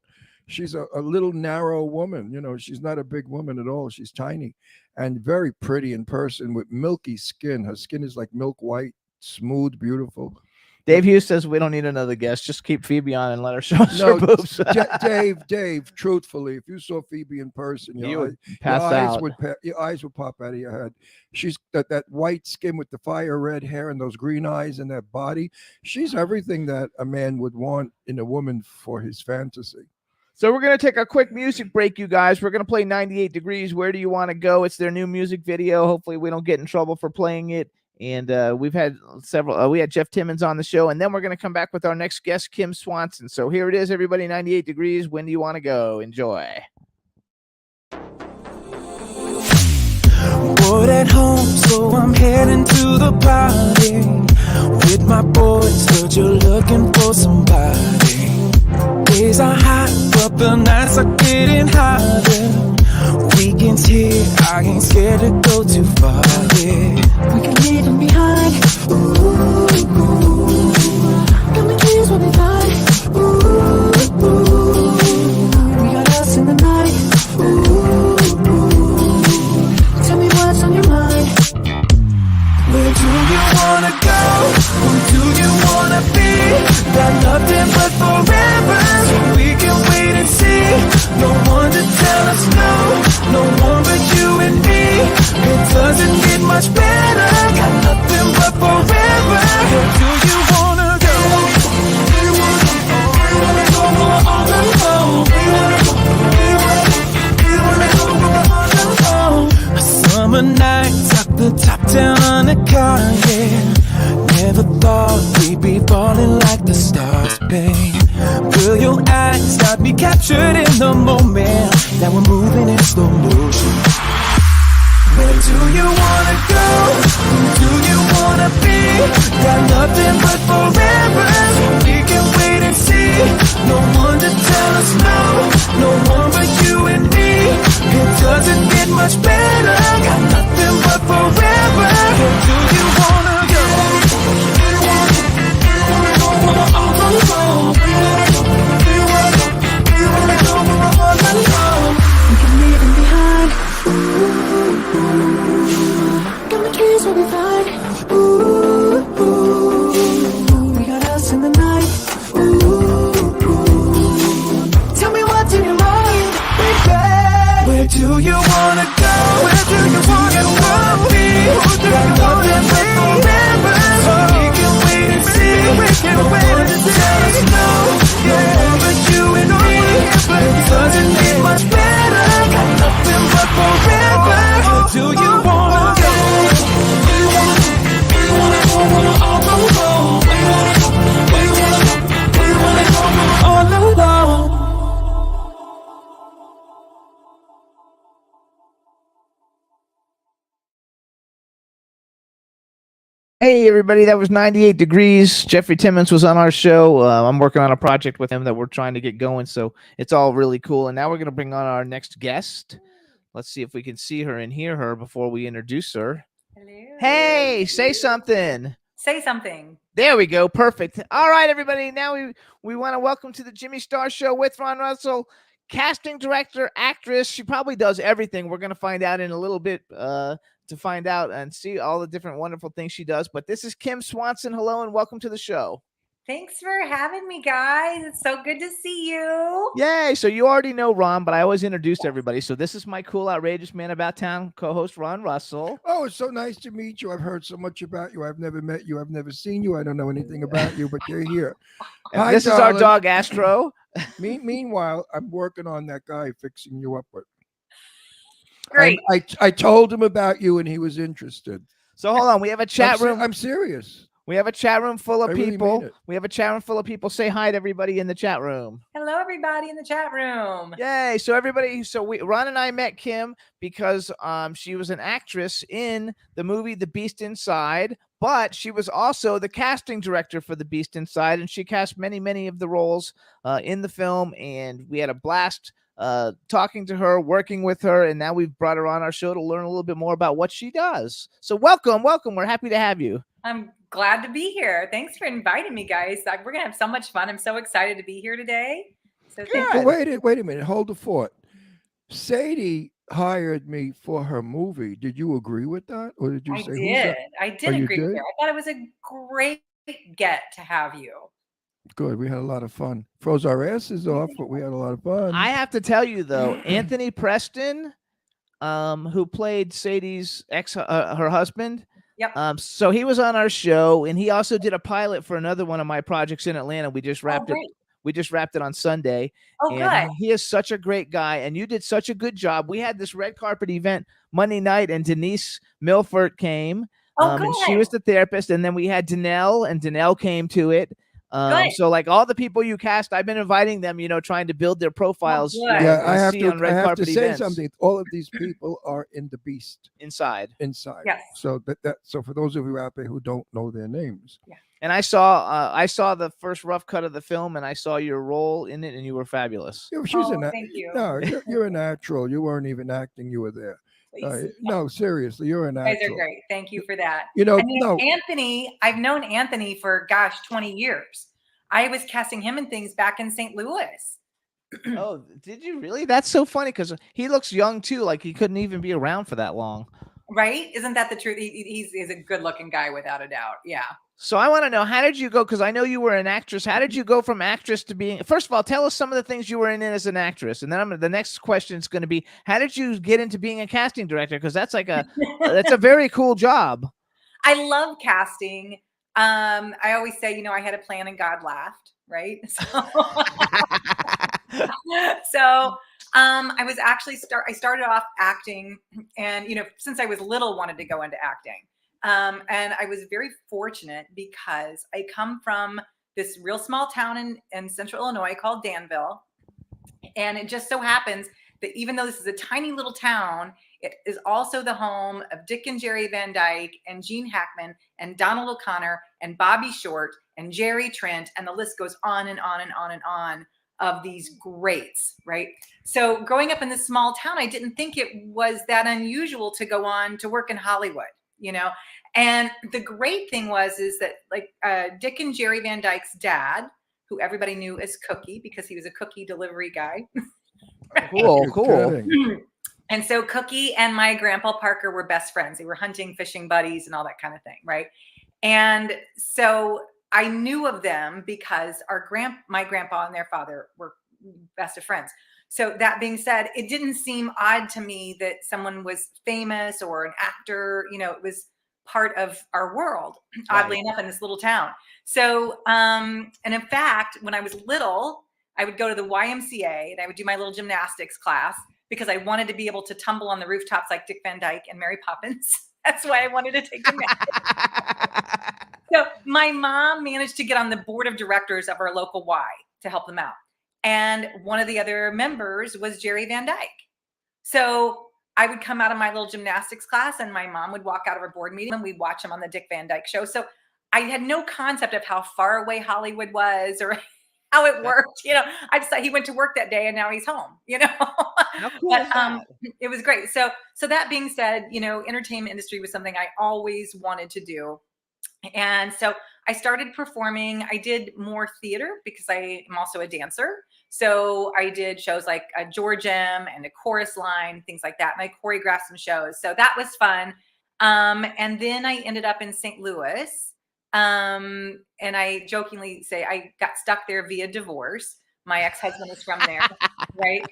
She's a little narrow woman. You know, she's not a big woman at all. She's tiny and very pretty in person with milky skin. Her skin is like milk white, smooth, beautiful. Dave Hughes says we don't need another guest. Just keep Phoebe on and let her show us No, her boobs. Dave, truthfully, if you saw Phoebe in person, You your would pass out. your eyes would pop out of your head. She's got that white skin with the fire red hair and those green eyes and that body. She's everything that a man would want in a woman for his fantasy. So we're going to take a quick music break, you guys. We're going to play 98 Degrees. Where do you want to go? It's their new music video. Hopefully we don't get in trouble for playing it. And we've had several. We had Jeff Timmons on the show, and then we're going to come back with our next guest, Kim Swanson. So here it is, everybody. 98 Degrees. When do you want to go? Enjoy. Bored at home, so I'm heading to the party with my boys. Heard you're looking for somebody. Days are hot, but the nights are getting hotter. Weekends here, I ain't scared to go too far. Yeah, we can leave them behind. Ooh, got my keys, we'll be fine. Ooh, we got us in the night. Tell me what's on your mind. Where do you wanna go? Who do you wanna be? Got nothing but forever, so we can wait and see. No one to tell us no, no one but you and me. It doesn't get much better. Got nothing but forever. Where do you wanna go? We wanna go all alone. We wanna go all alone. A summer night, tuck the top down on a car, yeah. Never thought we'd be falling like the stars, babe. Girl, your eyes got me captured in the moment. Now we're moving in slow motion. Where do you wanna go? Who do you wanna be? Got nothing but forever, so we can wait and see. No one to tell us no, no one but you and me. It doesn't get much better. Got nothing but forever. Where do you wanna go? We wanna go all alone. We wanna go all alone. We can leave them behind. Got my keys, we'll be fine. We got us in the night. Tell me what's in your mind, baby. Where do you wanna go? Where do you wanna be? Got nothing but forever, so we can wait and see. We can wait and tell us no, no one but you and me. It doesn't get much better. Got nothing but forever. Where do you wanna go? We wanna go all alone. We wanna go all alone. Hey, everybody. That was 98 Degrees. Jeffrey Timmons was on our show. I'm working on a project with him that we're trying to get going, so it's all really cool. And now we're going to bring on our next guest. Let's see if we can see her and hear her before we introduce her. Hello. Hey, say something. Say something. There we go. Perfect. All right, everybody. Now we want to welcome to the Jimmy Star Show with Ron Russell, casting director, actress. She probably does everything. We're going to find out in a little bit to find out and see all the different wonderful things she does. But this is Kim Swanson. Hello and welcome to the show. Thanks for having me, guys. It's so good to see you. Yay. So you already know Ron, but I always introduce everybody. So this is my cool, outrageous man about town co-host, Ron Russell. Oh, it's so nice to meet you. I've heard so much about you. I've never met you. I've never seen you. I don't know anything about you, but you're here. And Hi, this is our darling. dog, Astro. Meanwhile, I'm working on that guy fixing you up with. Great. I told him about you and he was interested. So hold on. We have a chat room. I'm serious. We have a chat room full of I really mean people. it. We have a chat room full of people. Say hi to everybody in the chat room. Hello, everybody in the chat room. Yay. So everybody, Ron and I met Kim because she was an actress in the movie The Beast Inside, but she was also the casting director for The Beast Inside, and she cast many of the roles in the film, and we had a blast talking to her, working with her, and now we've brought her on our show to learn a little bit more about what she does. So welcome. We're happy to have you. I'm glad to be here. Thanks for inviting me, guys. We're going to have so much fun. I'm so excited to be here today. So thank But you. wait a minute. Hold the fort. Sadie hired me for her movie. Did you agree with that, or did you I say who's did. that? I did you agree with did? her. I thought it was a great get to have you. Good. We had a lot of fun. Froze our asses off, but we had a lot of fun. I have to tell you though, Anthony Preston, who played Sadie's her husband. Yep. So he was on our show, and he also did a pilot for another one of my projects in Atlanta. We just wrapped it. Great. We just wrapped it on Sunday. Oh, and good. he is such a great guy, and you did such a good job. We had this red carpet event Monday night, and Denise Milford came. Oh, And she was the therapist, and then we had Danelle, and Danelle came to it. Good. So like all the people you cast, I've been inviting them, trying to build their profiles. good. Yeah, I have see to. on red I have to carpet say events something. All of these people are in the Beast inside. inside. Yes. So so for those of you out there who don't know their names, And I saw the first rough cut of the film, and I saw your role in it, and you were fabulous. she's Oh, a thank you. no. You're a natural. You weren't even acting. You were there. Please. No, seriously, you're a You guys natural. are great. Thank you for that. No. Anthony, I've known Anthony for 20 years. I was casting him in things back in St. Louis. Oh, did you really? That's so funny because he looks young too. Like he couldn't even be around for that long. Right? Isn't that the truth? He's a good looking guy without a doubt. Yeah. So I want to know, how did you go? Because I know you were an actress. How did you go from actress to being? First of all, tell us some of the things you were in as an actress, and then the next question is going to be, how did you get into being a casting director? Because that's that's a very cool job. I love casting. I always say, I had a plan and God laughed, right? So I was actually I started off acting, and since I was little, wanted to go into acting. And I was very fortunate because I come from this real small town in central Illinois called Danville. And it just so happens that even though this is a tiny little town, it is also the home of Dick and Jerry Van Dyke and Gene Hackman and Donald O'Connor and Bobby Short and Jerry Trent. And the list goes on and on and on and on of these greats, right? So growing up in this small town, I didn't think it was that unusual to go on to work in Hollywood, And the great thing is that like Dick and Jerry Van Dyke's dad, who everybody knew as Cookie because he was a cookie delivery guy. Cool. And so Cookie and my grandpa Parker were best friends. They were hunting, fishing buddies and all that kind of thing, right? And so I knew of them because my grandpa and their father were best of friends. So that being said, it didn't seem odd to me that someone was famous or an actor. It was part of our world, oddly enough, in this little town. So, and in fact, when I was little, I would go to the YMCA and I would do my little gymnastics class because I wanted to be able to tumble on the rooftops like Dick Van Dyke and Mary Poppins. That's why I wanted to take gymnastics. So my mom managed to get on the board of directors of our local Y to help them out. And one of the other members was Jerry Van Dyke. So I would come out of my little gymnastics class and my mom would walk out of her board meeting and we'd watch him on the Dick Van Dyke Show. So I had no concept of how far away Hollywood was or how it worked. I just thought he went to work that day and now he's home, How cool is that? It was great. So that being said, entertainment industry was something I always wanted to do. And so I started performing. I did more theater because I am also a dancer. So I did shows like a George M and a Chorus Line, things like that. And I choreographed some shows. So that was fun. And then I ended up in St. Louis. And I jokingly say I got stuck there via divorce. My ex-husband is from there, right?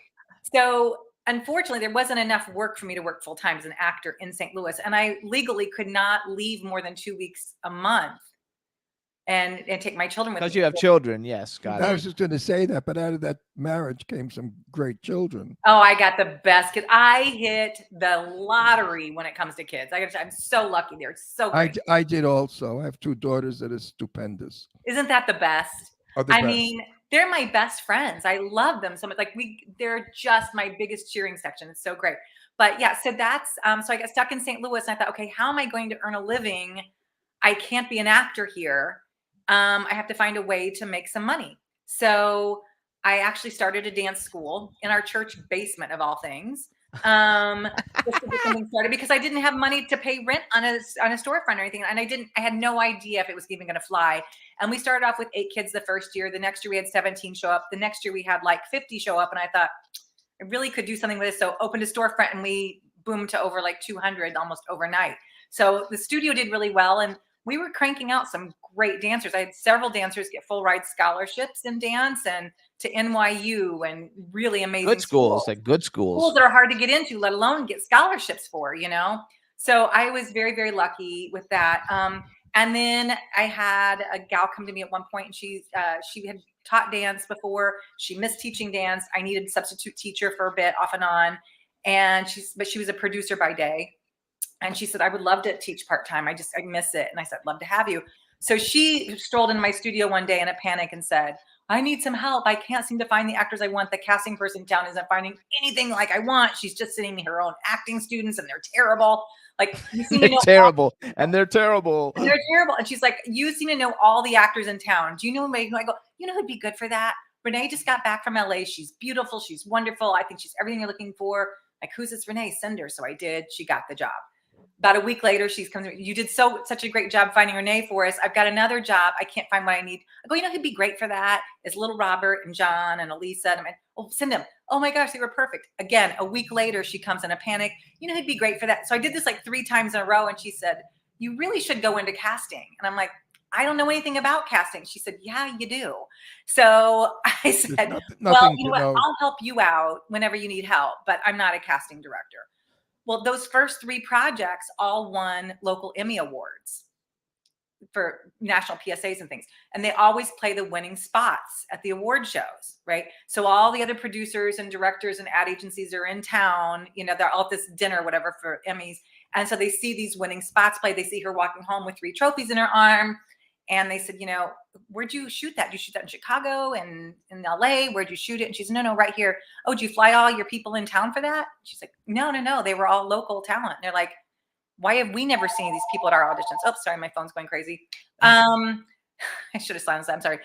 So unfortunately, there wasn't enough work for me to work full-time as an actor in St. Louis. And I legally could not leave more than 2 weeks a month and take my children with me. Because you have children. Yes, got I it. was just going to say that, but out of that marriage came some great children. Oh, I got the best kids. I hit the lottery when it comes to kids. I'm so lucky. They're so great. I did also. I have 2 daughters that are stupendous. Isn't that the best? Are the I best. mean, they're my best friends. I love them so much. Like they're just my biggest cheering section. It's so great. But yeah, so that's so I got stuck in St. Louis and I thought, okay, how am I going to earn a living? I can't be an actor here. I have to find a way to make some money. So I actually started a dance school in our church basement of all things. Just to get something started because I didn't have money to pay rent on a storefront or anything. And I had no idea if it was even going to fly. And we started off with 8 kids the first year. The next year we had 17 show up. The next year we had like 50 show up. And I thought I really could do something with this. So opened a storefront and we boomed to over like 200 almost overnight. So the studio did really well. And we were cranking out some great dancers. I had several dancers get full ride scholarships in dance and to NYU and really amazing Good schools, like good schools. Schools that are hard to get into, let alone get scholarships for, you know? So I was very, very lucky with that. And then I had a gal come to me at one point and she had taught dance before. She missed teaching dance. I needed a substitute teacher for a bit off and on. And but she was a producer by day. And she said, I would love to teach part-time. I miss it. And I said, love to have you. So she strolled into my studio one day in a panic and said, I need some help. I can't seem to find the actors I want. The casting person in town isn't finding anything like I want. She's just sending me her own acting students and they're terrible. Like you seem to know terrible. And they're terrible. And they're terrible. And she's like, you seem to know all the actors in town. Do you know anybody? I go, you know who'd be good for that? Renee just got back from LA. She's beautiful. She's wonderful. I think she's everything you're looking for. Like, who's this Renee? Send her. So I did. She got the job. About a week later, she's coming. You did such a great job finding Renee for us. I've got another job. I can't find what I need. I go, you know who'd be great for that is little Robert and John and Elisa. And I'm like, oh, send them. Oh my gosh, they were perfect. Again, a week later, she comes in a panic. You know who'd be great for that? So I did this like 3 times in a row. And she said, you really should go into casting. And I'm like, I don't know anything about casting. She said, yeah, you do. So I said, well, you know what? I'll help you out whenever you need help, but I'm not a casting director. Well, those first 3 projects all won local Emmy Awards for national PSAs and things. And they always play the winning spots at the award shows, right? So all the other producers and directors and ad agencies are in town, you know, they're all at this dinner, whatever, for Emmys. And so they see these winning spots play. They see her walking home with 3 trophies in her arm. And they said, you know, where'd you shoot that? Did you shoot that in Chicago and in LA? Where'd you shoot it? And she said, no, right here. Oh, did you fly all your people in town for that? She's like, no. They were all local talent. And they're like, why have we never seen these people at our auditions? Oh, sorry, my phone's going crazy. I should have silenced that. I'm sorry.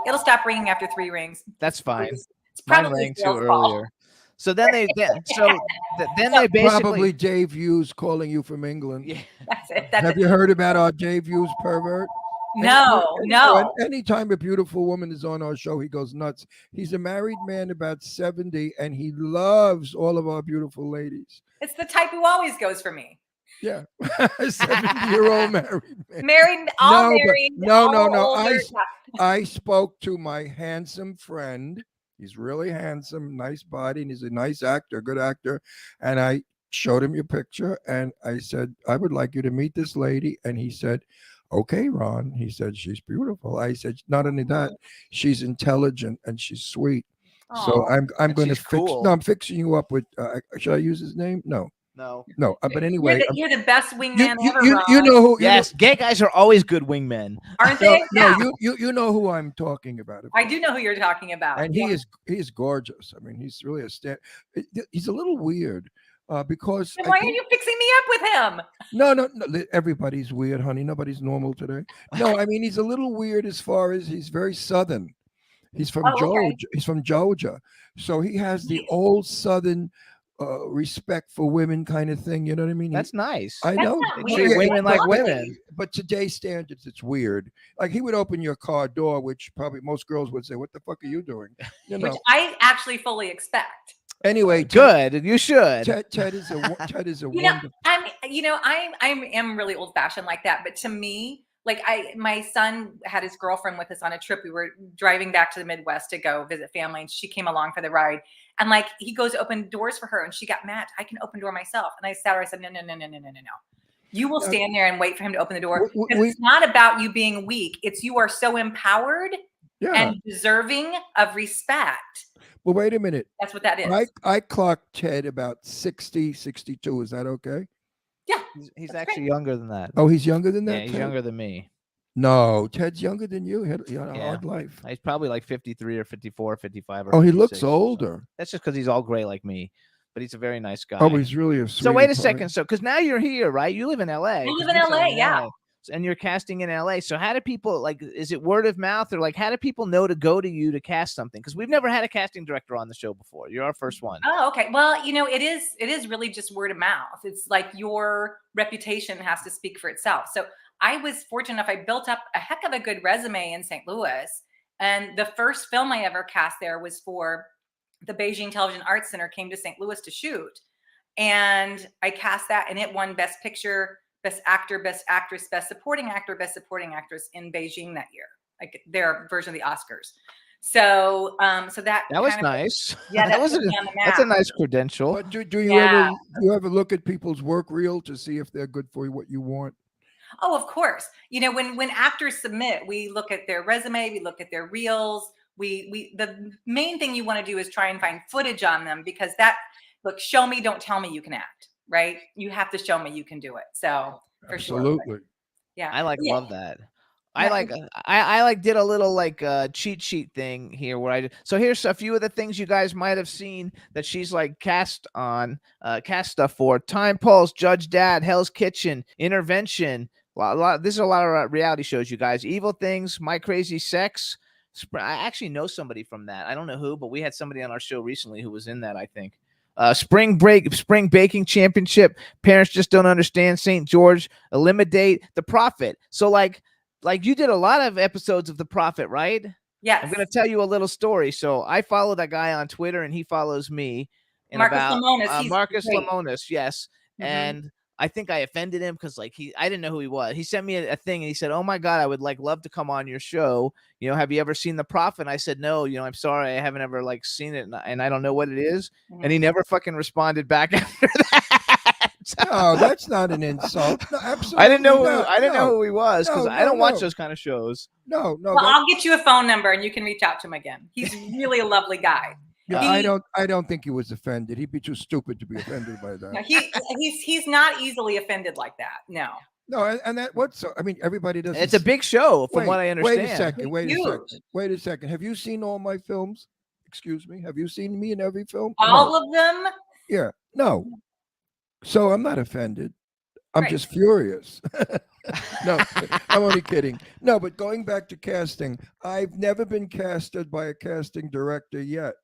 It'll stop ringing after 3 rings. That's fine. It's Mine probably rang too earlier. So then they basically Probably Dave Hughes calling you from England. Yeah. That's it. Have you heard about our Dave Hughes pervert? No. Anytime a beautiful woman is on our show, he goes nuts. He's a married man about 70, and he loves all of our beautiful ladies. It's the type who always goes for me. Yeah, 70-year-old married man. Married, all married. No. Older. I spoke to my handsome friend. He's really handsome, nice body, and he's a nice actor, good actor. And I showed him your picture, and I said, I would like you to meet this lady. And he said, okay, Ron. He said, she's beautiful. I said, not only that, she's intelligent and she's sweet. So I'm going to fix. Cool. No, I'm fixing you up with. Should I use his name? No. But anyway, you're the best wingman ever. You know who? Yes, gay guys are always good wingmen, aren't they? No, you know who I'm talking about. I do know who you're talking about. And he is gorgeous. I mean, he's really he's a little weird because. Then why are you fixing me up with him? No. Everybody's weird, honey. Nobody's normal today. No, I mean he's a little weird as far as he's very Southern. He's from Georgia. Okay. He's from Georgia, so he has the old Southern. Respect for women kind of thing, you know what I mean? That's nice. I know. Treat women like women. But today's standards, it's weird. Like he would open your car door, which probably most girls would say, what the fuck are you doing? You know. Which I actually fully expect. Anyway, good. You should. Ted is a wonderful. I am really old fashioned like that. But to me, like my son had his girlfriend with us on a trip. We were driving back to the Midwest to go visit family, and she came along for the ride. And like he goes to open doors for her, and she got mad. I can open door myself. And I sat her. I said, no. You will stand there and wait for him to open the door. We- 'Cause we- it's not about you being weak. It's you are so empowered Yeah. and deserving of respect. Well, wait a minute. That's what that is. I clocked Ted about 60, 62. Is that okay? Yeah. He's That's actually younger than that. Oh, he's younger than that? Yeah, he's Ted? younger than me. No, Ted's younger than you. He had a Yeah. hard life. He's probably like 53 or 54 or 55 or Oh, he 56 looks or something. older. That's just because he's all gray like me, but he's a very nice guy. Oh, he's really a sweet. So wait a second. So because now you're here, right? You live in LA. I 'cause live in you said LA, yeah. And you're casting in LA. So how do people like? Is it word of mouth or like how do people know to go to you to cast something? Because we've never had a casting director on the show before. You're our first one. Oh, okay. Well, it is really just word of mouth. It's like your reputation has to speak for itself. So I was fortunate enough. I built up a heck of a good resume in St. Louis. And the first film I ever cast there was for the Beijing Television Arts Center, came to St. Louis to shoot. And I cast that and it won Best Picture, Best Actor, Best Actress, Best Supporting Actor, Best Supporting Actress in Beijing that year, like their version of the Oscars. So, so that was kind of- nice. Yeah, that that was put me on the that's a map. nice credential. But do you Yeah. ever look at people's work reel to see if they're good for what you want? Oh, of course. When actors submit, we look at their resume, we look at their reels. The main thing you want to do is try and find footage on them because show me, don't tell me you can act, right? You have to show me you can do it. So for sure. Absolutely. Yeah. I Yeah. love that. Yeah. I did a little cheat sheet thing here where so here's a few of the things you guys might have seen that she's like cast stuff for. Time Pulse, Judge Dad, Hell's Kitchen, Intervention. This is a lot of reality shows, you guys. Evil Things, My Crazy Sex. I actually know somebody from that. I don't know who, but we had somebody on our show recently who was in that, I think. Spring Baking Championship, Parents Just Don't Understand, St. George, Eliminate, The Prophet. So like you did a lot of episodes of The Prophet, right? Yes. I'm going to tell you a little story. So I follow that guy on Twitter and he follows me. Marcus Lemonis, he's Marcus great. Lemonis, yes. Mhm. And I think I offended him because I didn't know who he was. He sent me a thing and he said, "Oh my God, I would love to come on your show. Have you ever seen The Prophet?" And I said, "No, I'm sorry, I haven't ever seen it and I don't know what it is." Mhm. And he never fucking responded back after that. No, that's not an insult. No, absolutely. I didn't know who he was because No, I don't no, watch no. those kind of shows. No. Well, I'll get you a phone number and you can reach out to him again. He's really a lovely guy. Yeah, I don't think he was offended. He'd be too stupid to be offended by that. No, he's not easily offended like that. No. No, and that everybody does. It's a big show, from what I understand. Wait a Huge. second. Have you seen all my films? Excuse me. Have you seen me in every film? All No. of them? Yeah. No. So I'm not offended. I'm Right. just furious. No, I'm only kidding. No, but going back to casting, I've never been casted by a casting director yet.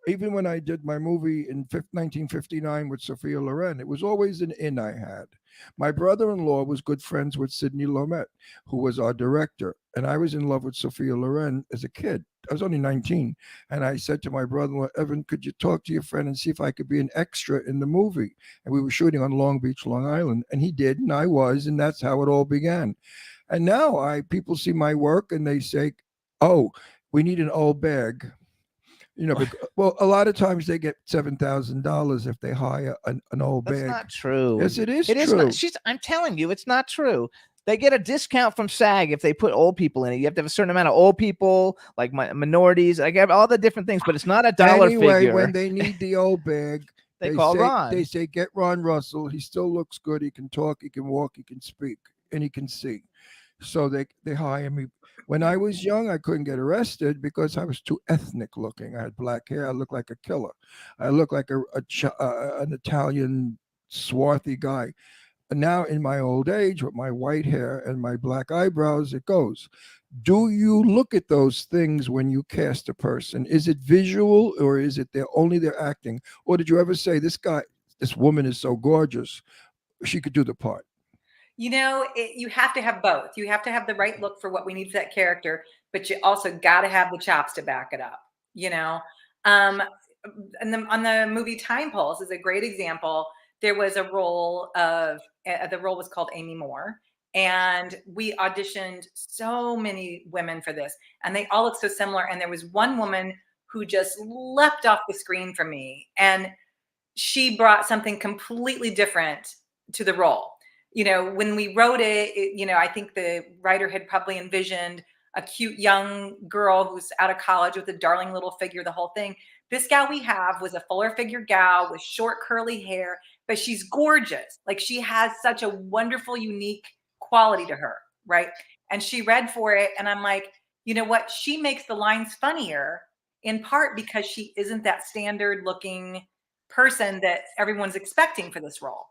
Even when I did my movie in 1959 with Sophia Loren, it was always an in I had. My brother-in-law was good friends with Sidney Lumet, who was our director, and I was in love with Sophia Loren as a kid. I was only 19, and I said to my brother-in-law, "Evan, could you talk to your friend and see if I could be an extra in the movie?" And we were shooting on Long Beach, Long Island, and he did, and I was, and that's how it all began. And now people see my work and they say, "Oh, we need an old bag." Well, a lot of times they get $7,000 if they hire an old That's bag. not true. Yes, it is It is true. not. I'm telling you, it's not true. They get a discount from SAG if they put old people in it. You have to have a certain amount of old people, like minorities. I get all the different things, but it's not a dollar Anyway, figure. when they need the old bag, They call say, Ron. They say, "Get Ron Russell. He still looks good. He can talk. He can walk. He can speak, and he can see." So they hire me. When I was young, I couldn't get arrested because I was too ethnic looking. I had black hair. I looked like a killer. I looked like an Italian swarthy guy. And now in my old age, with my white hair and my black eyebrows, it goes. Do you look at those things when you cast a person? Is it visual or is it only their acting? Or did you ever say, this woman is so gorgeous, she could do the part? You have to have both. You have to have the right look for what we need for that character, but you also got to have the chops to back it up. And on the movie Time Pulse is a great example. There was a role the role was called Amy Moore, and we auditioned so many women for this, and they all looked so similar. And there was one woman who just leapt off the screen for me, and she brought something completely different to the role. when we wrote it, I think the writer had probably envisioned a cute young girl who's out of college with a darling little figure, the whole thing. This gal we have was a fuller figure gal with short curly hair, but she's gorgeous. Like, she has such a wonderful, unique quality to her, right? And she read for it, and I'm like, you know what? She makes the lines funnier, in part because she isn't that standard looking person that everyone's expecting for this role.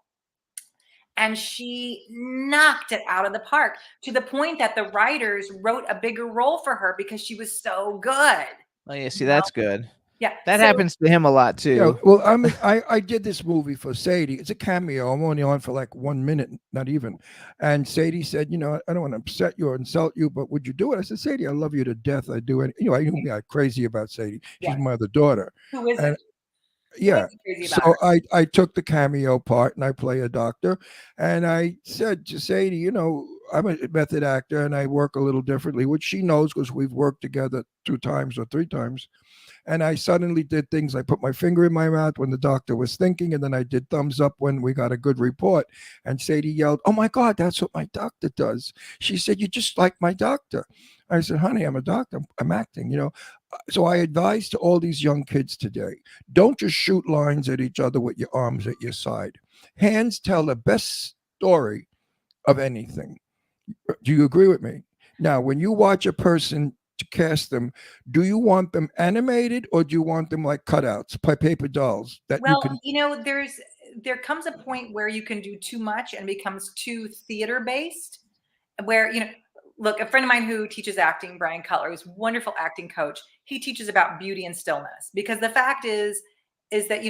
And she knocked it out of the park, to the point that the writers wrote a bigger role for her because she was so good. Oh yeah, see, that's good. Yeah. That so- happens to him a lot too. Yeah, well, I did this movie for Sadie. It's a cameo. I'm only on for like 1 minute, not even. And Sadie said, I don't want to upset you or insult you, but would you do it? I said, Sadie, I love you to death. I do it. I knew me crazy about Sadie. She's Yeah. my other daughter. Who is And it? yeah. Crazy So about her. I took the cameo part and I play a doctor. And I said to Sadie, I'm a method actor and I work a little differently, which she knows because we've worked together 2 times or 3 times. And I suddenly did things. I put my finger in my mouth when the doctor was thinking, and then I did thumbs up when we got a good report. And Sadie yelled, "Oh my God, that's what my doctor does." She said, "You're just like my doctor." I said, "Honey, I'm a doctor. I'm acting, So I advise to all these young kids today, don't just shoot lines at each other with your arms at your side. Hands tell the best story of anything. Do you agree with me? Now, when you watch a person to cast them, do you want them animated or do you want them like cutouts, paper dolls that Well, you can? there comes a point where you can do too much and becomes too theater based, where, look, a friend of mine who teaches acting, Brian Cutler, who's a wonderful acting coach, he teaches about beauty and stillness, because the fact is that,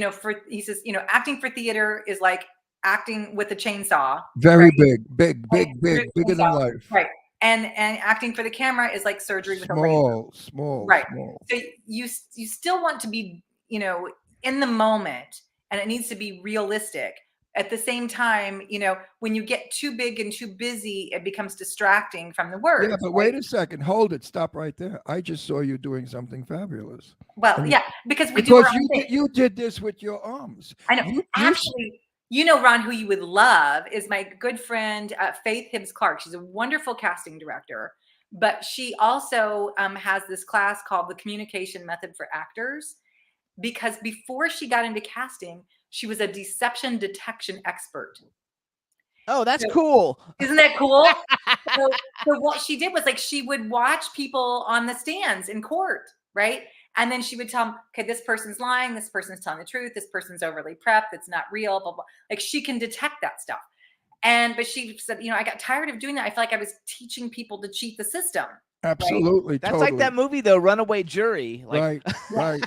he says, acting for theater is like acting with a chainsaw. Very right? big, bigger than life. Right. And acting for the camera is like surgery with a razor. Small. Right. So you still want to be, in the moment, and it needs to be realistic. At the same time, when you get too big and too busy, it becomes distracting from the work. Yeah, but wait a second. Hold it. Stop right there. I just saw you doing something fabulous. Well, yeah, because we do our Because own thing. you did this with your arms. I know. Actually, Ron, who you would love is my good friend, Faith Hibbs Clark. She's a wonderful casting director, but she also has this class called the Communication Method for Actors, because before she got into casting, she was a deception detection expert. Oh, that's cool. Isn't that cool? so what she did was, like, she would watch people on the stands in court, right? And then she would tell them, okay, this person's lying, this person's telling the truth, this person's overly prepped, it's not real, blah, blah. Like, she can detect that stuff. But she said, I got tired of doing that. I felt like I was teaching people to cheat the system. Absolutely. Right? That's like that movie, though, Runaway Jury. Like, Right.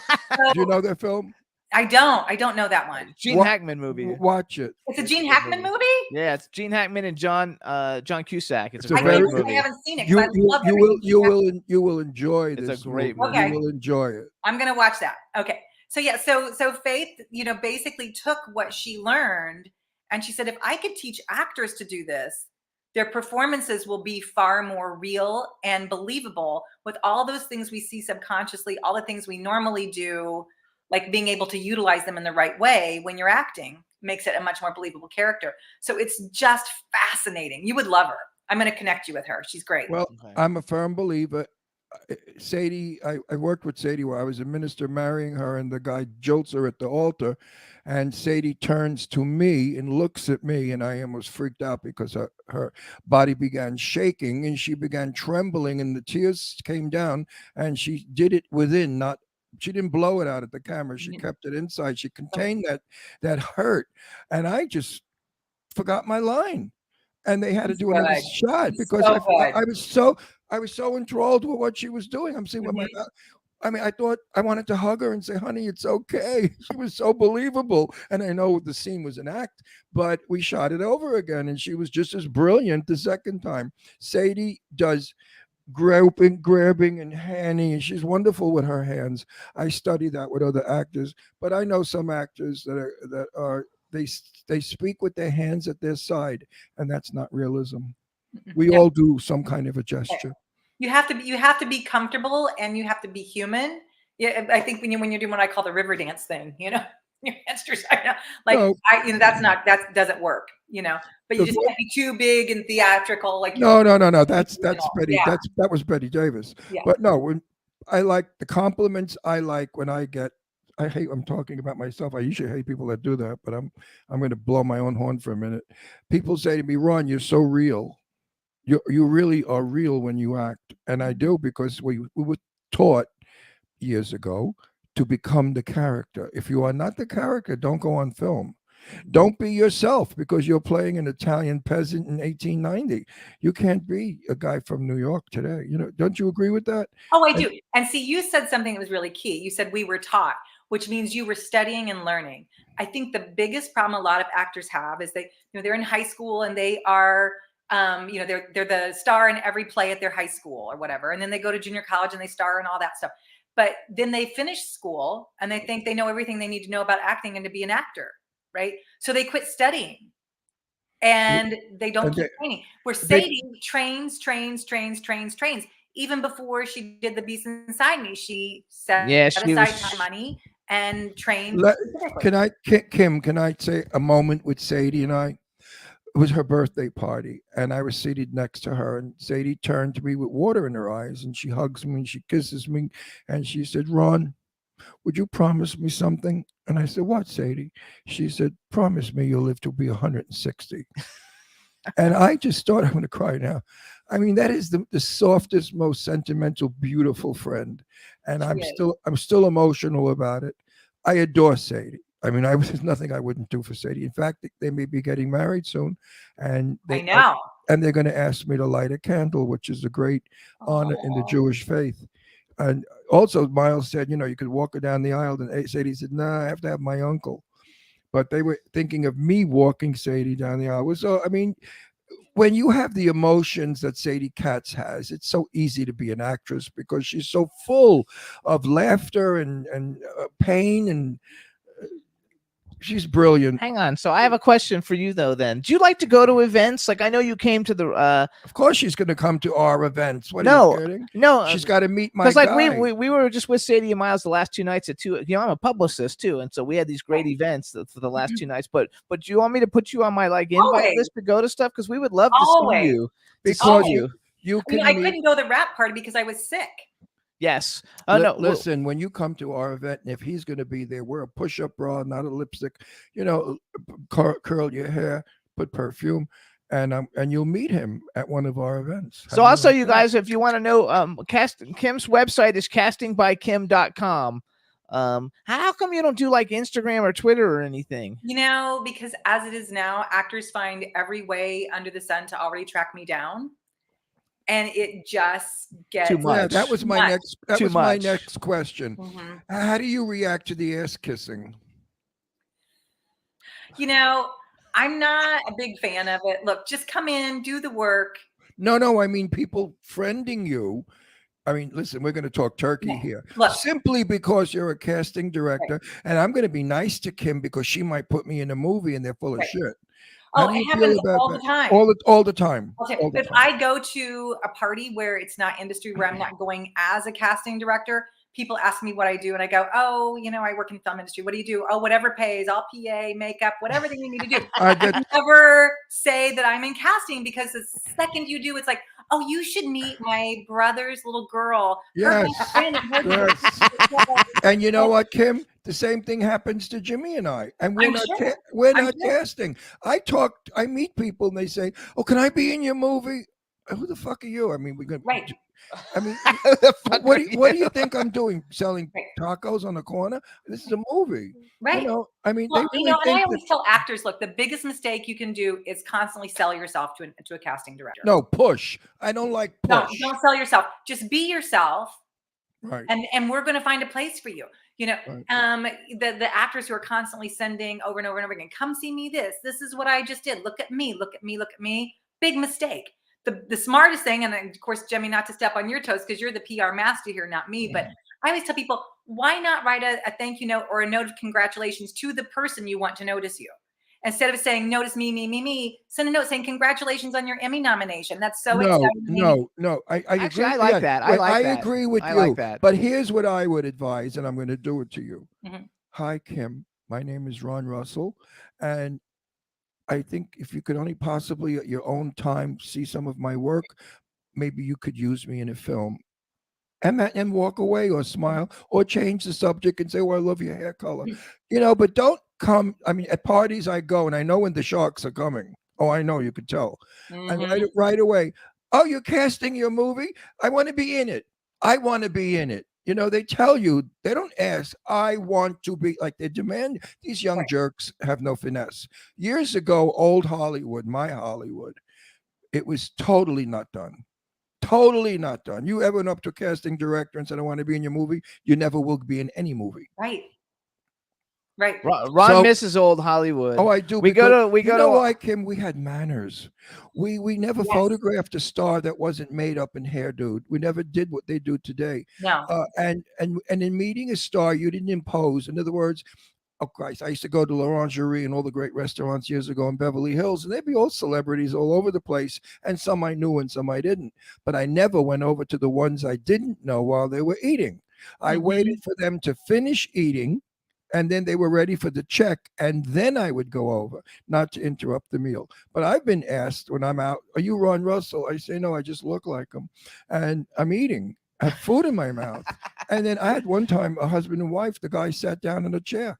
Do you know that film? I don't know that one. Gene Hackman movie. Watch it. It's a Gene Hackman movie? Yeah, it's Gene Hackman and John Cusack. It's a It's a great very- movie. I haven't seen it. You 'cause I love everything Gene Hackman. will enjoy It's this. a great movie. movie. You will enjoy it. I'm gonna watch that. Okay. So yeah, so Faith, basically took what she learned, and she said, if I could teach actors to do this, their performances will be far more real and believable, with all those things we see subconsciously, all the things we normally do, like being able to utilize them in the right way when you're acting makes it a much more believable character. So it's just fascinating. You would love her. I'm going to connect you with her. She's great. Well, Okay. I'm a firm believer. Sadie, I worked with Sadie where I was a minister marrying her, and the guy jolts her at the altar, and Sadie turns to me and looks at me, and I almost freaked out because her body began shaking and she began trembling, and the tears came down, and she did it within, not she didn't blow it out at the camera. She kept it inside. She contained that hurt, and I just forgot my line, and they had to do another shot because I was so enthralled with what she was doing. I'm saying, well, my God. I mean, I thought I wanted to hug her and say, honey, it's okay. She was so believable. And I know the scene was an act, but we shot it over again, and she was just as brilliant the second time. Sadie does grabbing and handing, and she's wonderful with her hands. I study that with other actors, but I know some actors that are they speak with their hands at their side, and that's not realism. We all do some kind of a gesture. You have to be comfortable, and you have to be human. Yeah, I think when you're doing what I call the river dance thing, your hands are like, No. that doesn't work. but you The just voice- can't be too big and theatrical. Like No. That's original. Betty. Yeah. That was Betty Davis. Yeah. But no, when I like the compliments I like when I get. I hate. I'm talking about myself. I usually hate people that do that, but I'm going to blow my own horn for a minute. People say to me, "Ron, you're so real. You really are real when you act," and I do because we were taught years ago to become the character. If you are not the character, don't go on film. Don't be yourself because you're playing an Italian peasant in 1890. You can't be a guy from New York today. Don't you agree with that? Oh, I do. And see, you said something that was really key. You said we were taught, which means you were studying and learning. I think the biggest problem a lot of actors have is they're in high school and they are, they're the star in every play at their high school or whatever. And then they go to junior college and they star and all that stuff. But then they finish school and they think they know everything they need to know about acting and to be an actor. Right. So they quit studying and they don't keep training. Where Sadie trains. Even before she did The Beast Inside Me, she set aside time, money and trained. Kim, can I say a moment with Sadie and I? It was her birthday party and I was seated next to her and Sadie turned to me with water in her eyes and she hugs me and she kisses me and she said, "Ron, would you promise me something?" And I said, "What, Sadie?" She said, "Promise me you'll live to be 160. And I just started, I'm going to cry now. I mean, that is the softest, most sentimental, beautiful friend. And I'm still emotional about it. I adore Sadie. I mean, there's nothing I wouldn't do for Sadie. In fact, they may be getting married soon. And I know. And they're going to ask me to light a candle, which is a great honor in the Jewish faith. And also, Miles said, you could walk her down the aisle. And Sadie said, "No, I have to have my uncle." But they were thinking of me walking Sadie down the aisle. So, I mean, when you have the emotions that Sadie Katz has, it's so easy to be an actress because she's so full of laughter and pain and she's brilliant. Hang on. So I have a question for you though. Then, do you like to go to events? Like I know you came to the. Of course, she's going to come to our events. What No, are you kidding? no. She's got to meet my. Because like guy. we were just with Sadie and Miles the last 2 nights at 2. I'm a publicist too, and so we had these great events for the last 2 nights. But do you want me to put you on my like invite list to go to stuff? Because we would love to see you. Because you I couldn't go to the rap party because I was sick. Yes. No. Listen, when you come to our event, and if he's going to be there, wear a push-up bra, not a lipstick. Curl your hair, put perfume, and you'll meet him at one of our events. So also, you guys, if you want to know, Kim's website is castingbykim.com. How come you don't do like Instagram or Twitter or anything? Because as it is now, actors find every way under the sun to already track me down. And it just gets too much. Yeah, that was my next. That was my next question. Mm-hmm. How do you react to the ass kissing? I'm not a big fan of it. Look, just come in, do the work. No. I mean, people friending you. I mean, listen, we're going to talk turkey here. Look, simply because you're a casting director, and I'm going to be nice to Kim because she might put me in a movie and they're full of shit. Oh, it happens all the time. All the time. Okay. If I go to a party where it's not industry, where I'm not going as a casting director, people ask me what I do, and I go, "Oh, I work in the film industry. What do you do?" "Oh, whatever pays. I'll PA, makeup, whatever you need to do." I never say that I'm in casting because the second you do, it's like, "Oh, you should meet my brother's little girl." Yes. And you know what, Kim? The same thing happens to Jimmy and I, and we're not casting. I meet people and they say, "Oh, can I be in your movie?" Who the fuck are you? I mean, we're gonna. Right. I mean, what do you think I'm doing? Selling tacos on the corner? This is a movie, right? I mean, and I always tell actors, look, the biggest mistake you can do is constantly sell yourself to a casting director. No, push. I don't like push. No, don't sell yourself. Just be yourself. Right. And we're going to find a place for you. The actors who are constantly sending over and over and over again, "Come see me. This is what I just did. Look at me. Look at me. Look at me." Big mistake. The smartest thing, and of course, Jimmy, not to step on your toes because you're the PR master here, not me, but I always tell people, why not write a thank you note or a note of congratulations to the person you want to notice you? Instead of saying, "Notice me," send a note saying, "Congratulations on your Emmy nomination." That's so exciting. No. I Actually, agree. I like that. I agree with you. Like that. But here's what I would advise, and I'm going to do it to you. Mm-hmm. Hi, Kim. My name is Ron Russell, and I think if you could only possibly at your own time see some of my work, maybe you could use me in a film. And walk away or smile or change the subject and say, "Oh, I love your hair color," but don't come. I mean, at parties I go and I know when the sharks are coming. Oh, I know, you could tell. And Mhm. right away, "Oh, you're casting your movie? I want to be in it. I want to be in it." They tell you, they don't ask, "I want to be," like they demand. These young Right. jerks have no finesse. Years ago, old Hollywood, my Hollywood, it was totally not done. Totally not done. You ever went up to a casting director and said, "I want to be in your movie," you never will be in any movie. Right. Right. Ron So- misses old Hollywood. Oh, I do. We go because to we you go know to why, Kim? We had manners. We never Yes. photographed a star that wasn't made up in hairdo. We never did what they do today. No. And in meeting a star, you didn't impose. In other words, oh Christ, I used to go to L'Orangerie and all the great restaurants years ago in Beverly Hills, and they'd be all celebrities all over the place, and some I knew and some I didn't. But I never went over to the ones I didn't know while they were eating. I Mhm. waited for them to finish eating, and then they were ready for the check, and then I would go over, not to interrupt the meal. But I've been asked when I'm out, "Are you Ron Russell?" I say, "No, I just look like him, and I'm eating. I have food in my mouth." And then I had one time a husband and wife. The guy sat down in a chair.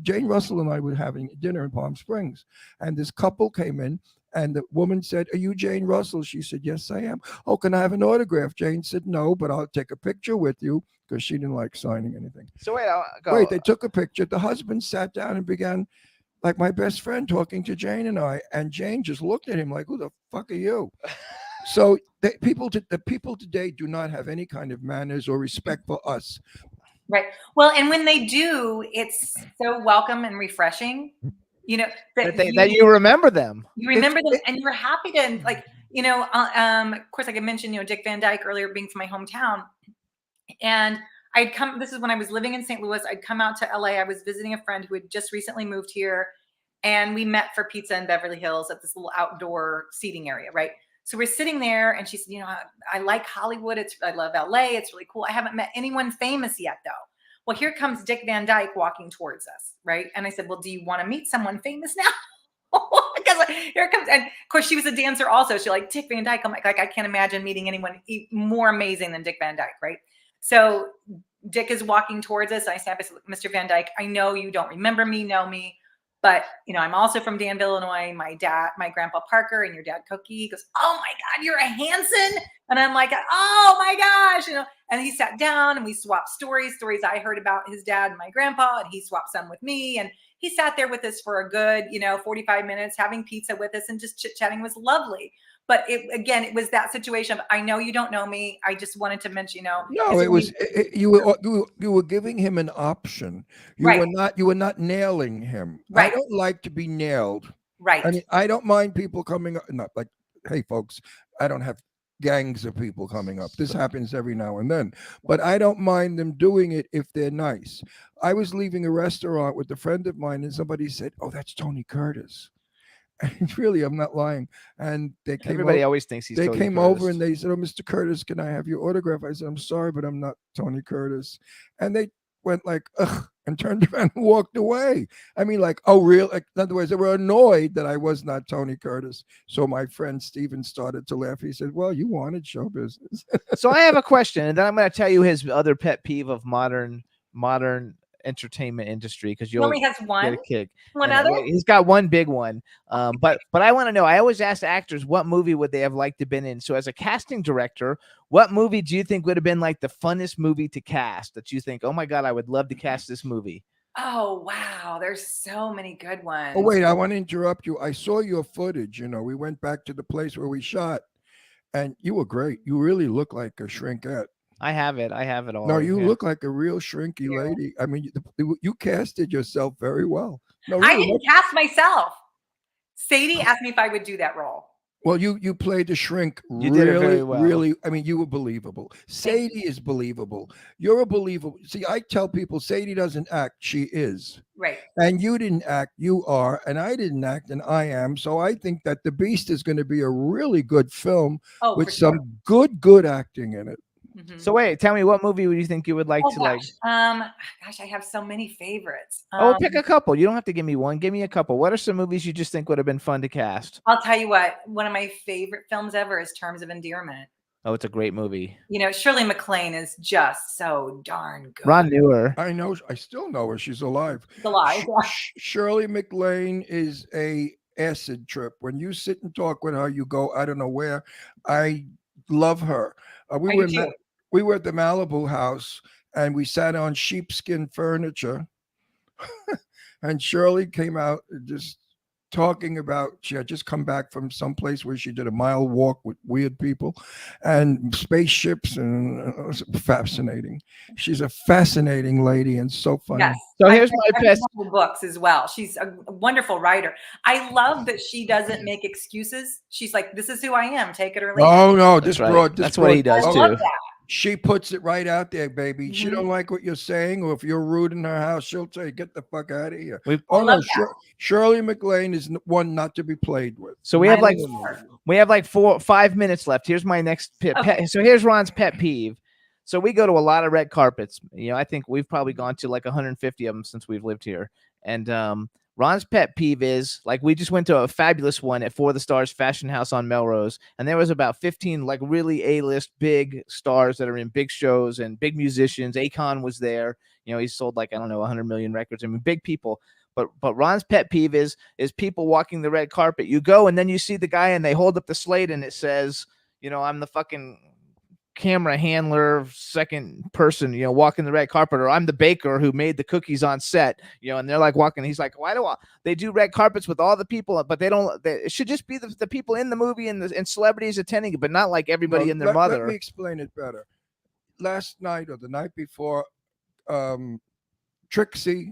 Jane Russell and I were having dinner in Palm Springs, and this couple came in, and the woman said, "Are you Jane Russell?" She said, "Yes, I am." "Oh, can I have an autograph?" Jane said, "No, but I'll take a picture with you," because she didn't like signing anything. So wait, I'll go. Wait, they took a picture. The husband sat down and began, like my best friend, talking to Jane and I, and Jane just looked at him like, "Who the fuck are you?" So the people today do not have any kind of manners or respect for us. Right. Well, and when they do, it's so welcome and refreshing. that you remember them. You remember them, and you're happy to like. Of course, like I mentioned, Dick Van Dyke earlier, being from my hometown, and I'd come. This is when I was living in St. Louis. I'd come out to LA. I was visiting a friend who had just recently moved here, and we met for pizza in Beverly Hills at this little outdoor seating area, right? So we're sitting there, and she said, I like Hollywood. I love LA. It's really cool. I haven't met anyone famous yet, though. Well, here comes Dick Van Dyke walking towards us, right? And I said, "Well, do you want to meet someone famous now?" Because here it comes. And of course, she was a dancer also. She like, Dick Van Dyke. I'm like, I can't imagine meeting anyone more amazing than Dick Van Dyke, right? So Dick is walking towards us. I said, "Mr. Van Dyke, I know you don't remember me, know me, but I'm also from Danville, Illinois. My grandpa Parker, and your dad Cookie." He goes, "Oh my God, you're a Hanson?" And I'm like, "Oh my gosh," And he sat down and we swapped stories I heard about his dad and my grandpa, and he swapped some with me. And he sat there with us for a good, 45 minutes, having pizza with us and just chit chatting. Was lovely. But it was that situation of, I know you don't know me. I just wanted to mention, No, it was you were giving him an option. You Right. were not nailing him. I Right. don't like to be nailed. right. I mean, I don't mind people coming up. Not like, hey, folks, I don't have gangs of people coming up. This happens every now and then, but I don't mind them doing it if they're nice. I was leaving a restaurant with a friend of mine, and somebody said, "Oh, that's Tony Curtis." And really, I'm not lying. And they came. Everybody always thinks he's. They Tony came Curtis. over and they said, "Oh, Mr. Curtis, can I have your autograph?" I said, "I'm sorry, but I'm not Tony Curtis." And they went like, "Ugh," and turned around and walked away. I mean, like, "Oh, real?" Like, in other words, they were annoyed that I was not Tony Curtis. So my friend Steven started to laugh. He said, "Well, you wanted show business." So I have a question, and then I'm going to tell you his other pet peeve of modern entertainment industry, because He you'll only has get one. a kick. One And, other. he's got one big one. But I want to know. I always ask actors, what movie would they have liked to have been in? So as a casting director, what movie do you think would have been like the funnest movie to cast? That you think, "Oh my God, I would love to cast this movie." Oh wow, there's so many good ones. Oh, wait, I want to interrupt you. I saw your footage. We went back to the place where we shot, and you were great. You really look like a shrinkette. I have it all. No, you yeah. look like a real shrinky lady. I mean, you casted yourself very well. No, I really. didn't cast myself. Sadie asked me if I would do that role. Well, you played the shrink You really, did it very well. really. I mean, you were believable. Sadie is believable. You're a believable. See, I tell people Sadie doesn't act; she is. Right. And you didn't act; you are. And I didn't act, and I am. So I think that The Beast is going to be a really good film Oh, with for some sure. good acting in it. Mhm. So wait, tell me, what movie would you think you would like Oh to like? gosh, I have so many favorites. Oh, pick a couple. You don't have to give me one. Give me a couple. What are some movies you just think would have been fun to cast? I'll tell you what, one of my favorite films ever is Terms of Endearment. Oh, it's a great movie. You know, Shirley MacLaine is just so darn good. Ron knew her. I know. I still know her. She's alive. She's alive. Shirley MacLaine is a acid trip. When you sit and talk with her, you go, I don't know where. I love her. I do too. We were at the Malibu house and we sat on sheepskin furniture. And Shirley came out just talking about she had just come back from some place where she did a mile walk with weird people and spaceships, and it was fascinating. She's a fascinating lady and so funny. Yes. So I've here's read my every best. one of her books as well. She's a wonderful writer. I love that she doesn't make excuses. She's like, this is who I am. Take it or leave it. Oh no, That's this right. broad. That's what he does I too. love that. She puts it right out there, baby. She Mhm. don't like what you're saying, or if you're rude in her house, she'll say, "Get the fuck out of here." We've- Oh I no, love that. Shirley MacLaine is one not to be played with. So we have I like love her. 5 minutes left. Here's my next pet. Okay. So here's Ron's pet peeve. So we go to a lot of red carpets. You know, I think we've probably gone to like 150 of them since we've lived here. And Ron's pet peeve is like we just went to a fabulous one at For the Stars Fashion House on Melrose, and there was about 15 like really A-list big stars that are in big shows and big musicians. Akon was there. You know, he sold like I don't know 100 million records. I mean, big people. But Ron's pet peeve is people walking the red carpet. You go and then you see the guy and they hold up the slate and it says, you know, I'm the fucking camera handler, second person, you know, walking the red carpet, or I'm the baker who made the cookies on set, you know, and they're like walking. He's like, why do they do red carpets with all the people, but it should just be the people in the movie and celebrities attending it, but not like everybody Well, and their let mother. me explain it better. Last night or the night before, Trixie,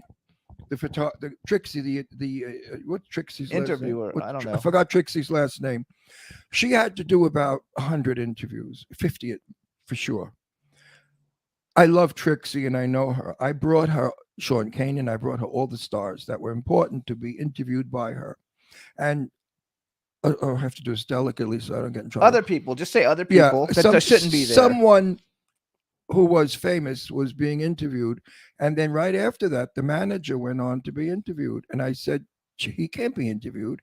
what's Trixie's Interviewer, last name? I don't know. I forgot Trixie's last name. She had to do about 100 interviews, 50 for sure. I love Trixie and I know her. I brought her Sean Kanan. I brought her all the stars that were important to be interviewed by her. And I have to do this delicately so I don't get in trouble. Other people, just say other people that shouldn't be there. Someone who was famous was being interviewed. And then right after that, the manager went on to be interviewed. And I said, he can't be interviewed.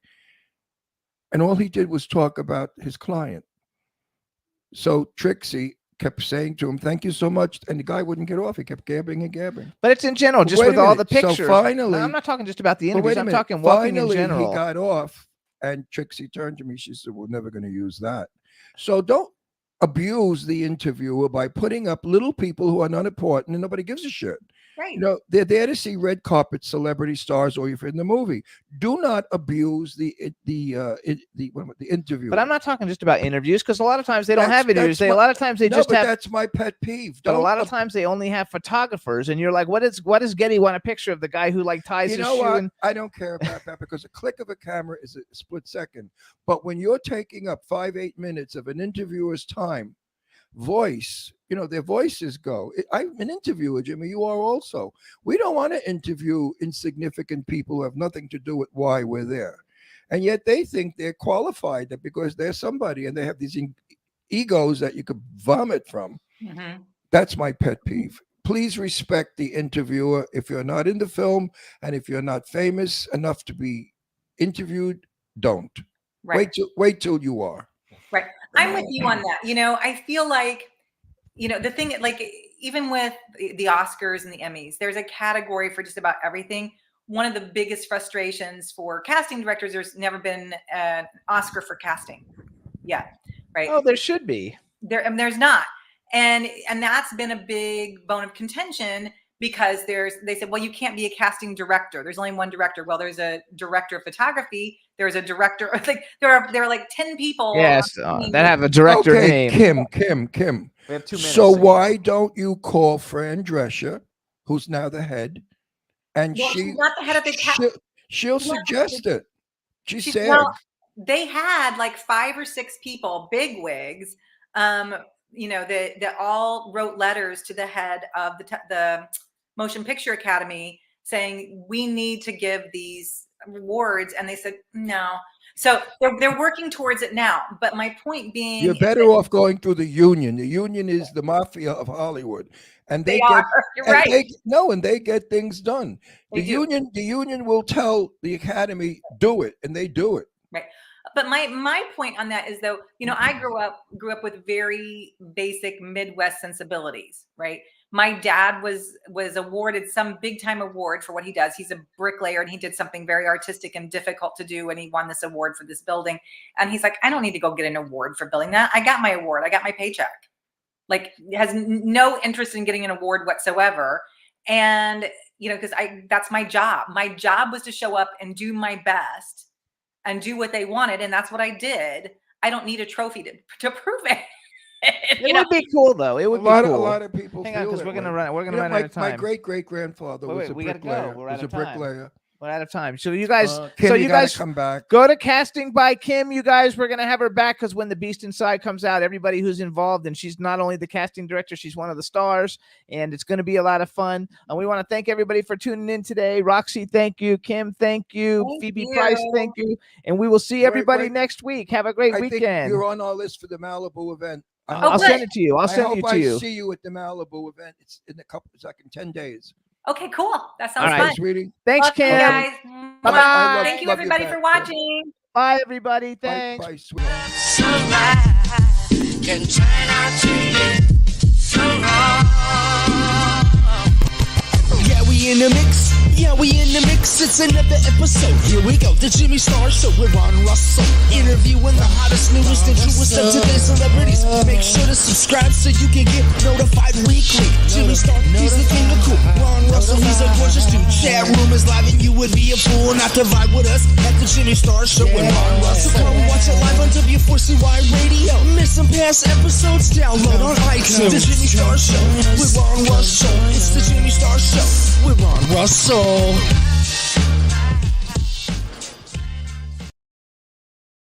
And all he did was talk about his client. So Trixie kept saying to him, thank you so much. And the guy wouldn't get off. He kept gabbing and gabbing. But it's in general, just Wait with a all the minute. So pictures. finally- No, I'm not talking just about the But interviews. wait a I'm minute. talking walking Finally, in general. he got off and Trixie turned to me. She said, we're never going to use that. So don't abuse the interviewer by putting up little people who are not important and nobody gives a shit. Right. You know, they're there to see red carpet celebrity stars or if you're in the movie. Do not abuse the interview. But I'm not talking just about interviews because a lot of times they don't That's- have interviews. that's A my- lot of times they no, just but have. that's my pet peeve. But a Don't lot of times they only have photographers, and you're like, what does Getty want a picture of the guy who like ties You his know shoe? what? And I don't care about that because a click of a camera is a split second. But when you're taking up 5-8 minutes of an interviewer's time, voice, you know, their voices go. I'm an interviewer, Jimmy. You are also. We don't want to interview insignificant people who have nothing to do with why we're there. And yet they think they're qualified that because they're somebody and they have these egos that you could vomit from. Mhm. That's my pet peeve. Please respect the interviewer. If you're not in the film and if you're not famous enough to be interviewed, don't. Right. Wait till you are. Right. I'm with you on that. You know, I feel like, you know, the thing, like, even with the Oscars and the Emmys, there's a category for just about everything. One of the biggest frustrations for casting directors, there's never been an Oscar for casting yet, right? oh, there should be. There's not. And that's been a big bone of contention because they said, well, you can't be a casting director. There's only one director. Well, there's a director of photography. There's a director. Like there are like 10 people. Yes, that have a director Okay, name. Kim. We have 2 minutes. So why don't you call Fran Drescher, who's now the head, and Well, she's not the head of the she'll suggest it. She said, well, they had like 5 or 6 people, big wigs, you know, that all wrote letters to the head of the Motion Picture Academy saying we need to give these awards, and they said no. So they're working towards it now. But my point being, You're is better that off going through the union. The union is the mafia of Hollywood, and they get are. You're and right. they get things done. They do. The union will tell the academy do it, and they do it. Right. But my point on that is, though, you know, I grew up with very basic Midwest sensibilities, right? My dad was awarded some big time award for what he does. He's a bricklayer, and he did something very artistic and difficult to do, and he won this award for this building. And he's like, I don't need to go get an award for building that. I got my award. I got my paycheck. Like, has no interest in getting an award whatsoever. And, you know, because that's my job. My job was to show up and do my best and do what they wanted, and that's what I did. I don't need a trophy to prove it. It would be cool though. It would be cool. A lot of people. Hang on, feel because that we're gonna way. run. We're gonna You know, run my, out of time. My great grandfather was a we gotta bricklayer. go. We're out Was a of time. bricklayer. We're out of time. So you guys, Kim, so you you gotta guys come back. go to Casting by Kim. You guys, we're gonna have her back because when The Beast Inside comes out, everybody who's involved, and she's not only the casting director, she's one of the stars, and it's gonna be a lot of fun. And we want to thank everybody for tuning in today. Roxy, thank you. Kim, thank you. Thank Phoebe you. Price, thank you. And we will see everybody Wait. next week. Have a great I think weekend. you're on our list for the Malibu event. I'll good. send it to you. I'll I send hope it to I you. see you at the Malibu event. It's in a couple. It's like in 10 days. Okay, cool. That sounds All right, fun. Hey, sweetie. Thanks, Love you Kim. guys. Bye-bye. I love- Thank you, love you everybody, back, for Kim. watching. Bye, everybody. Bye, Thanks. bye, sweetie. Can turn out to be so wrong. Yeah, we in the mix. Yeah, we in the mix. It's another episode. Here we go. The Jimmy Star Show with Ron Russell. Interviewing the hottest, newest, and truest of today's celebrities. Make sure to subscribe so you can get notified weekly. Jimmy Star, he's the king of cool. Ron Russell, he's a gorgeous dude. Chat room is live, and you would be a fool not to vibe with us at the Jimmy Star Show with Ron Russell. Come watch it live on W4CY Radio. Miss some past episodes? Download on iTunes. The Jimmy Star Show with Ron Russell. It's the Jimmy Star Show with Ron Russell.